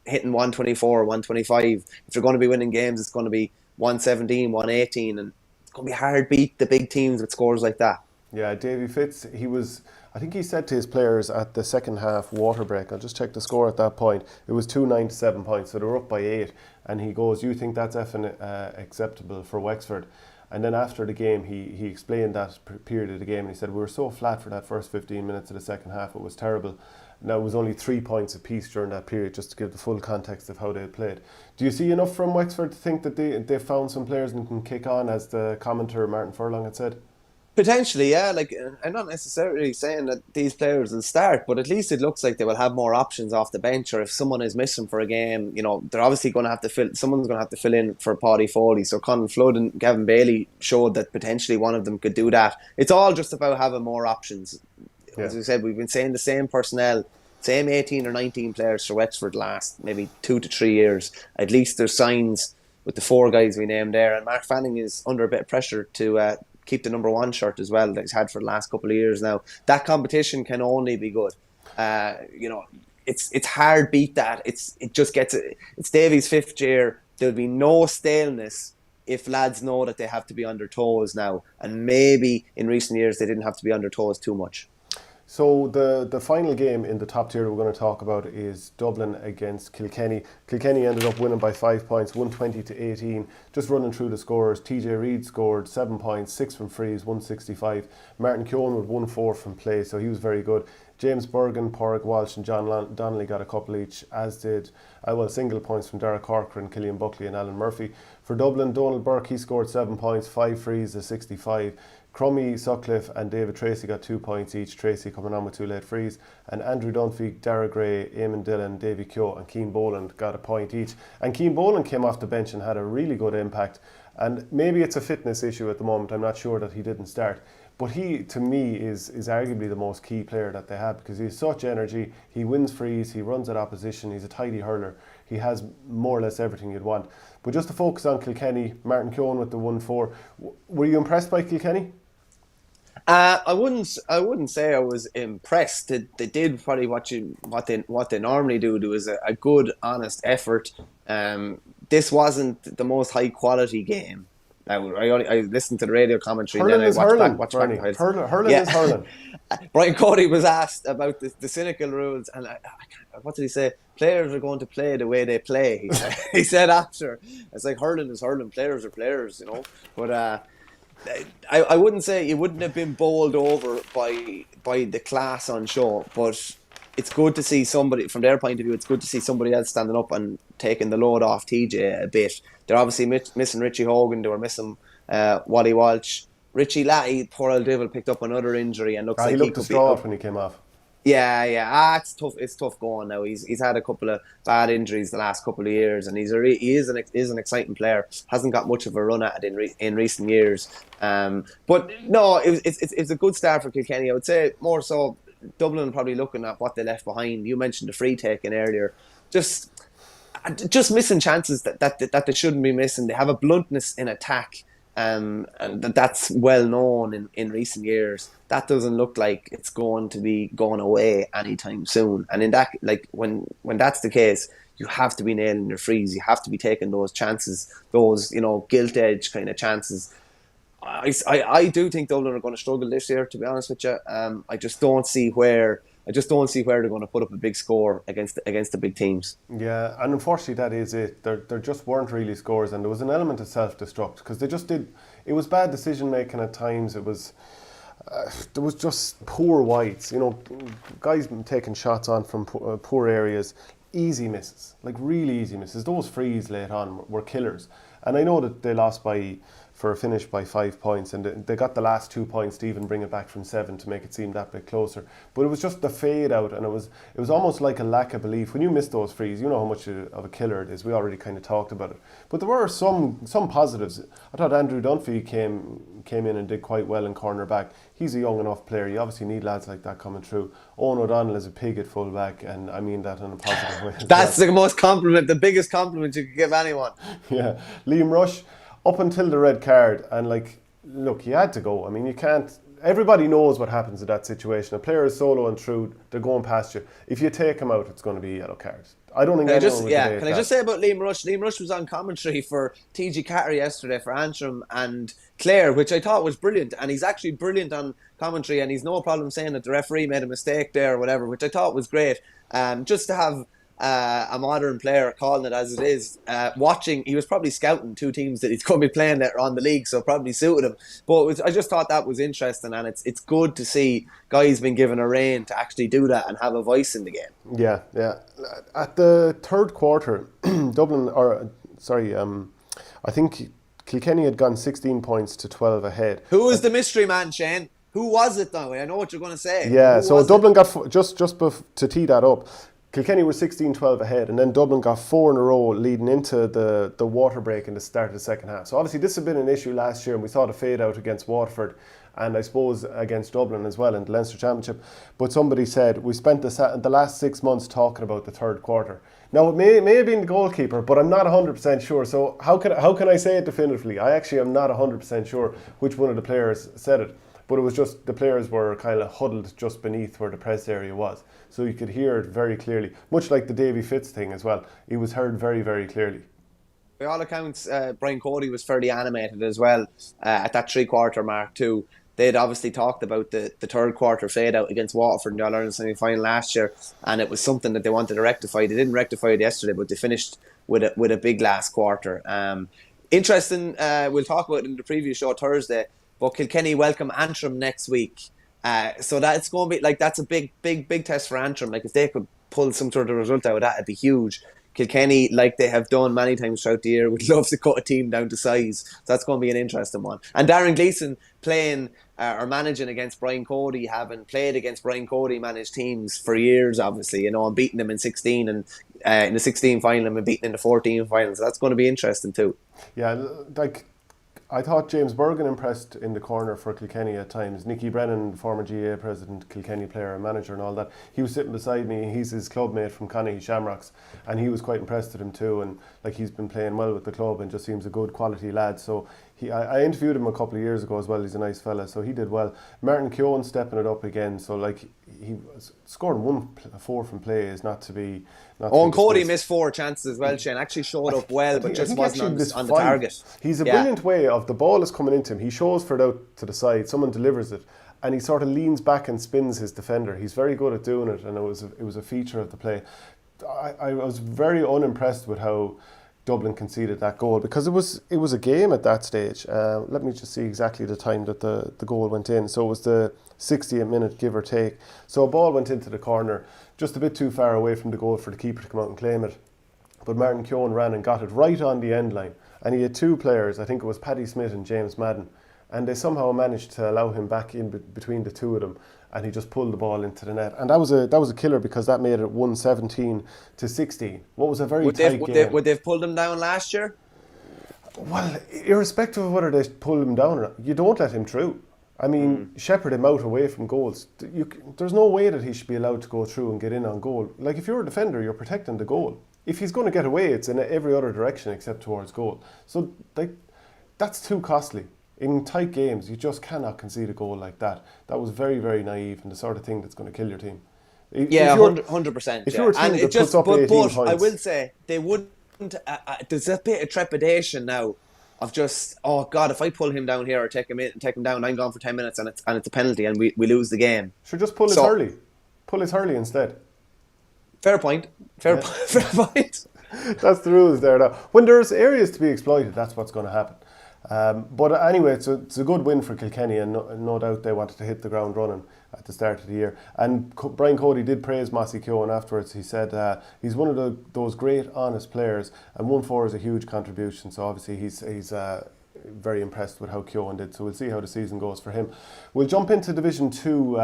B: hitting 124 or 125. If they're going to be winning games, it's going to be 117, 118, and it's going to be hard to beat the big teams with scores like that.
A: Yeah, Davy Fitz, I think he said to his players at the second half water break, I'll just check the score at that point, it was 297 points, so they were up by 8, and he goes, you think that's acceptable for Wexford? And then after the game, he explained that period of the game, and he said, we were so flat for that first 15 minutes of the second half, it was terrible. Now, it was only 3 points apiece during that period, just to give the full context of how they played. Do you see enough from Wexford to think that they found some players and can kick on, as the commentator Martin Furlong had said?
B: Potentially, yeah. I'm not necessarily saying that these players will start, but at least it looks like they will have more options off the bench. Or if someone is missing for a game, they're obviously going to have to someone's going to have to fill in for Paddy Foley. So Conor Flood and Gavin Bailey showed that potentially one of them could do that. It's all just about having more options. Yeah. As we said, we've been saying the same personnel, same 18 or 19 players for Wexford last maybe 2 to 3 years. At least there's signs with the 4 guys we named there, and Mark Fanning is under a bit of pressure to keep the number 1 shirt as well that he's had for the last couple of years now. That competition can only be good. It's hard beat that. It's Davy's 5th year. There'll be no staleness if lads know that they have to be on their toes now, and maybe in recent years they didn't have to be on their toes too much.
A: So the final game in the top tier that we're going to talk about is Dublin against Kilkenny. Kilkenny ended up winning by 5 points, 120 to 18. Just running through the scores, TJ Reid scored 7 points, 6 from frees, 165. Martin Keown with 1-4 from play, so he was very good. James Bergen, Pádraig Walsh and John Donnelly got a couple each, as did single points from Derek Corcoran, Killian Buckley and Alan Murphy. For Dublin, Donald Burke, he scored 7 points, 5 frees, a 65. Crummy, Sutcliffe and David Tracy got 2 points each, Tracy coming on with 2 late frees, and Andrew Dunphy, Dara Gray, Eamon Dillon, Davy Keogh and Keane Boland got a point each. And Keane Boland came off the bench and had a really good impact, and maybe it's a fitness issue at the moment, I'm not sure that he didn't start, but he, to me, is arguably the most key player that they have, because he has such energy, he wins frees, he runs at opposition, he's a tidy hurler, he has more or less everything you'd want. But just to focus on Kilkenny, Martin Keown with the 1-4, were you impressed by Kilkenny?
B: I wouldn't say I was impressed. They did probably what they normally do. There was a good, honest effort. This wasn't the most high quality game. I listened to the radio commentary.
A: Hurling
B: and then I watched back.
A: Hurling is hurling.
B: Brian Cody was asked about the cynical rules, and what did he say? Players are going to play the way they play. He said after. It's like hurling is hurling. Players are players, But I wouldn't say it wouldn't have been bowled over by the class on show, but it's good to see somebody, from their point of view, it's good to see somebody else standing up and taking the load off TJ a bit. They're obviously missing Richie Hogan, they were missing Wally Walsh. Richie Latty, poor old devil, picked up another injury and looks like
A: he looked distraught when he came off.
B: Yeah. It's tough. It's tough going now. He's had a couple of bad injuries the last couple of years, and he is an exciting player. Hasn't got much of a run at it in recent years. But no, it's a good start for Kilkenny. I would say more so Dublin probably looking at what they left behind. You mentioned the free taking earlier. Just missing chances that they shouldn't be missing. They have a bluntness in attack. And that's well known in recent years. That doesn't look like it's going to be going away anytime soon. And in that, when that's the case, you have to be nailing your frees. You have to be taking those chances, those gilt edge kind of chances. I do think Dublin are going to struggle this year, to be honest with you. I just don't see where they're going to put up a big score against the big teams.
A: Yeah, and unfortunately that is it. There just weren't really scores, and there was an element of self-destruct because they just did. It was bad decision making at times. It was there was just poor wides. Guys taking shots on from poor areas, easy misses, like really easy misses. Those frees late on were killers. And I know that they lost for a finish by 5 points, and they got the last 2 points to even bring it back from 7 to make it seem that bit closer. But it was just the fade out, and it was almost like a lack of belief. When you miss those frees, you know how much of a killer it is. We already kind of talked about it. But there were some positives. I thought Andrew Dunphy came in and did quite well in corner back. He's a young enough player. You obviously need lads like that coming through. Owen O'Donnell is a pig at full back, and I mean that in a positive way.
B: That's the biggest compliment you could give anyone.
A: Yeah. Liam Rush, up until the red card, and look, he had to go. I mean, you can't. Everybody knows what happens in that situation. A player is solo and through, they're going past you. If you take him out, it's going to be a yellow card. I don't think anyone would debate that.
B: Can I just say about Liam Rush? Liam Rush was on commentary for TG Carter yesterday for Antrim and Clare, which I thought was brilliant. And he's actually brilliant on commentary, and he's no problem saying that the referee made a mistake there or whatever, which I thought was great. Just to have a modern player calling it as it is, watching, he was probably scouting 2 teams that he's going to be playing later on the league, so probably suited him. But I just thought that was interesting, and it's good to see guys being given a rein to actually do that and have a voice in the game.
A: Yeah. At the third quarter, I think Kilkenny had gone 16 points to 12 ahead.
B: Who was the mystery man, Shane? Who was it though? I know what you're going to say.
A: Yeah, so Dublin got, just to tee that up, Kilkenny were 16-12 ahead, and then Dublin got 4 in a row leading into the water break in the start of the second half. So obviously this had been an issue last year, and we saw the fade out against Waterford, and I suppose against Dublin as well in the Leinster Championship. But somebody said, we spent the last 6 months talking about the third quarter. Now, it may have been the goalkeeper, but I'm not 100% sure. So how can I say it definitively? I actually am not 100% sure which one of the players said it. But it was just the players were kind of huddled just beneath where the press area was. So you could hear it very clearly. Much like the Davy Fitz thing as well. It was heard very, very clearly.
B: By all accounts, Brian Cody was fairly animated as well at that 3-quarter mark too. They'd obviously talked about the third quarter fade out against Waterford in the All-Ireland semi-final last year, and it was something that they wanted to rectify. They didn't rectify it yesterday, but they finished with a big last quarter. Interesting, we'll talk about it in the preview show Thursday, but Kilkenny welcome Antrim next week. So that's going to be, that's a big test for Antrim. If they could pull some sort of result out of that, it'd be huge. Kilkenny, like they have done many times throughout the year, would love to cut a team down to size. So that's going to be an interesting one. And Darren Gleeson playing or managing against Brian Cody, having played against Brian Cody managed teams for years, obviously, and beating them in 16 and in the 16 final and beating in the 14 final. So that's going to be interesting too.
A: Yeah, I thought James Bergen impressed in the corner for Kilkenny at times. Nicky Brennan, former GA president, Kilkenny player and manager and all that, he was sitting beside me. He's his clubmate from Connacht Shamrocks, and he was quite impressed with him too. And he's been playing well with the club and just seems a good quality lad. So I interviewed him a couple of years ago as well. He's a nice fella, so he did well. Martin Keown stepping it up again. So he was scoring 4 from play is not to be.
B: And Cody missed 4 chances as well, Shane. Actually showed up well, but just wasn't on the target.
A: He's a brilliant way of the ball is coming into him. He shows for it out to the side. Someone delivers it, and he sort of leans back and spins his defender. He's very good at doing it, and it was a feature of the play. I was very unimpressed with how Dublin conceded that goal, because it was a game at that stage. Let me just see exactly the time that the goal went in. So it was the 60th minute, give or take. So a ball went into the corner, just a bit too far away from the goal for the keeper to come out and claim it. But Martin Keown ran and got it right on the end line. And he had 2 players, I think it was Paddy Smith and James Madden, and they somehow managed to allow him back in between the two of them, and he just pulled the ball into the net. And that was a killer, because that made it 117 to 16. What was a very tight game.
B: Would they have pulled him down last year?
A: Well, irrespective of whether they pulled him down or not, you don't let him through. I mean, shepherd him out away from goals. There's no way that he should be allowed to go through and get in on goal. If you're a defender, you're protecting the goal. If he's going to get away, it's in every other direction except towards goal. So that's too costly. In tight games, you just cannot concede a goal like that. That was very, very naive, and the sort of thing that's going to kill your team.
B: 100%.
A: If you're a team that puts up 18 points...
B: I will say, they wouldn't... there's a bit of trepidation now of just, oh God, if I pull him down here or take him down, I'm gone for 10 minutes and it's a penalty and we lose the game.
A: Sure, just pull his Hurley. Pull his Hurley instead.
B: Fair point. Fair point.
A: That's the rules there now. When there's areas to be exploited, that's what's going to happen. But anyway, it's a good win for Kilkenny, and no doubt they wanted to hit the ground running. at the start of the year. And Brian Cody did praise Mossy Keoghan afterwards. He said he's one of those great, honest players, and 1-4 is a huge contribution. So obviously he's very impressed with how Keoghan did. So we'll see how the season goes for him. We'll jump into Division 2,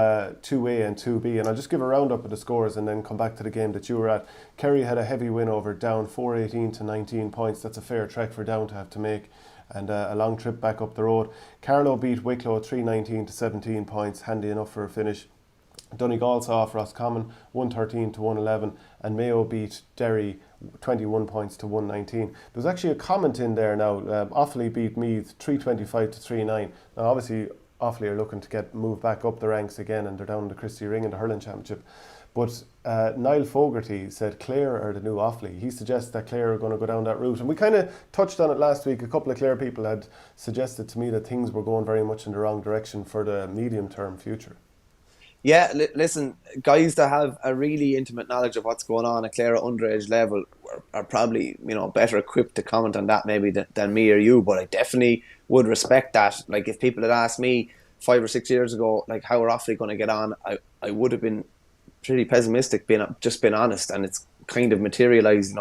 A: 2A and 2B, and I'll just give a roundup of the scores and then come back to the game that you were at. Kerry had a heavy win over Down, 418 to 19 points. That's a fair trek for Down to have to make, and a long trip back up the road. Carlow beat Wicklow 319 to 17 points, handy enough for a finish. Donegal saw off Roscommon 113 to 111, and Mayo beat Derry 21 points to 119. There's actually a comment in there now. Offaly beat Meath 325 to 39. Now obviously Offaly are looking to get moved back up the ranks again, and they're down in the Christie Ring in the hurling championship. But Niall Fogarty said Clare are the new Offaly. He suggests that Clare are going to go down that route, and we kind of touched on it last week. A couple of Clare people had suggested to me that things were going very much in the wrong direction for the medium term future.
B: Yeah, listen, guys that have a really intimate knowledge of what's going on at Clare at underage level are probably, better equipped to comment on that maybe than me or you, but I definitely would respect that. Like, if people had asked me 5 or 6 years ago, like, how are Offaly going to get on, I would have been pretty pessimistic, being honest, and it's kind of materialised.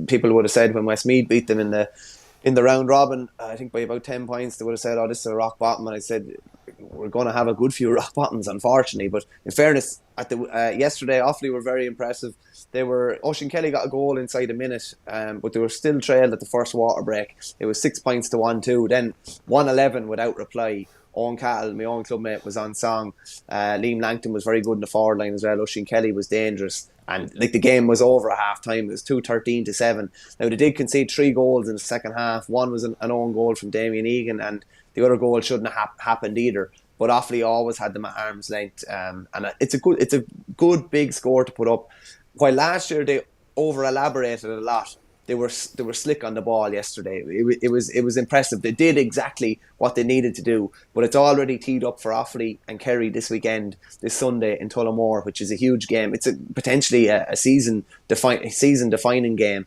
B: People would have said when Westmeath beat them in the round robin, I think by about 10 points, they would have said, "Oh, this is a rock bottom," and I said, we're going to have a good few rock bottoms, unfortunately. But in fairness, at the yesterday, Offaly were very impressive. Oisin Kelly got a goal inside a minute, but they were still trailed at the first water break. It was 6 points to 1-2. Then 1-11 without reply. Owen Cattle, my own clubmate, was on song. Liam Langton was very good in the forward line as well. Oisin Kelly was dangerous. And the game was over at half time. It was 2-13 to 7. Now, they did concede 3 goals in the second half. One was an own goal from Damien Egan, and the other goal shouldn't have happened either. But Offaly always had them at arm's length, and it's a good big score to put up. While last year they over elaborated a lot, they were slick on the ball yesterday. It was impressive. They did exactly what they needed to do. But it's already teed up for Offaly and Kerry this Sunday in Tullamore, which is a huge game. It's potentially a season defining game.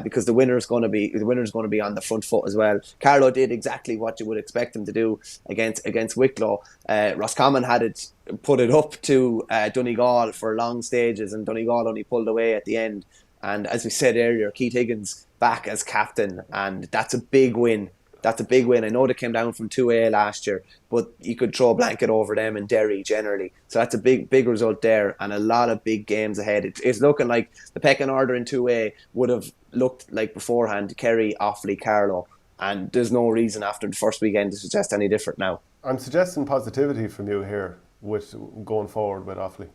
B: Because the winner's going to be on the front foot as well. Carlow did exactly what you would expect them to do against Wicklow. Roscommon had put it up to Donegal for long stages, and Donegal only pulled away at the end. And as we said earlier, Keith Higgins back as captain, and that's a big win. I know they came down from 2A last year, but you could throw a blanket over them in Derry generally. So that's a big result there, and a lot of big games ahead. It's looking like the pecking order in 2A would have looked like beforehand: Kerry, Offaly, Carlow, and there's no reason after the first weekend to suggest any different now.
A: I'm suggesting positivity from you here with going forward with Offaly.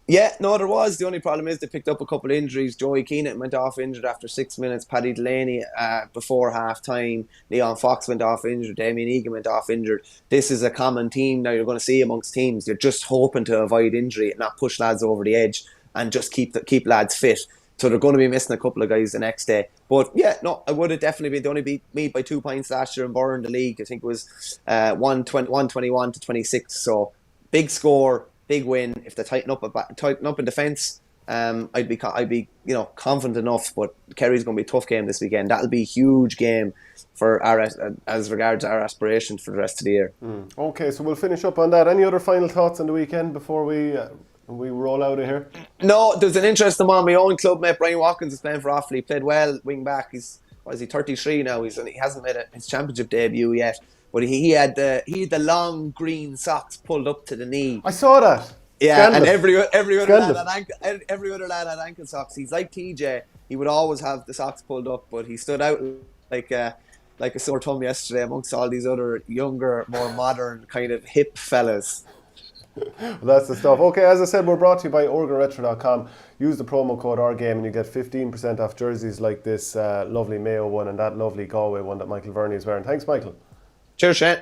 B: Yeah, no, there was. The only problem is they picked up a couple of injuries. Joey Keenan went off injured after 6 minutes. Paddy Delaney before half time. Leon Fox went off injured. Damien Egan went off injured. This is a common theme now you're going to see amongst teams. You're just hoping to avoid injury and not push lads over the edge and just keep lads fit. So they're going to be missing a couple of guys the next day. But yeah, no, I would have definitely been. They only beat Meath by 2 points last year in Burren, the league. I think it was 121 to 26. So big score. Big win. If they tighten up in defence, I'd be confident enough. But Kerry's going to be a tough game this weekend. That'll be a huge game for as regards our aspirations for the rest of the year.
A: Okay, so we'll finish up on that. Any other final thoughts on the weekend before we roll out of here?
B: No, there's an interesting one. My own clubmate Brian Watkins is playing for Offaly. He played well wing back. He's 33 now. He hasn't made his championship debut yet. But he had the long green socks pulled up to the knee.
A: I saw that.
B: Yeah,
A: Scandalous.
B: and every other lad had ankle socks. He's like TJ. He would always have the socks pulled up, but he stood out like a sore thumb yesterday amongst all these other younger, more modern kind of hip fellas.
A: Well, that's the stuff. Okay, as I said, we're brought to you by OurgameRetro.com. Use the promo code Ourgame and you get 15% off jerseys like this lovely Mayo one and that lovely Galway one that Michael Verney is wearing. Thanks, Michael.
B: Cheers, Shane.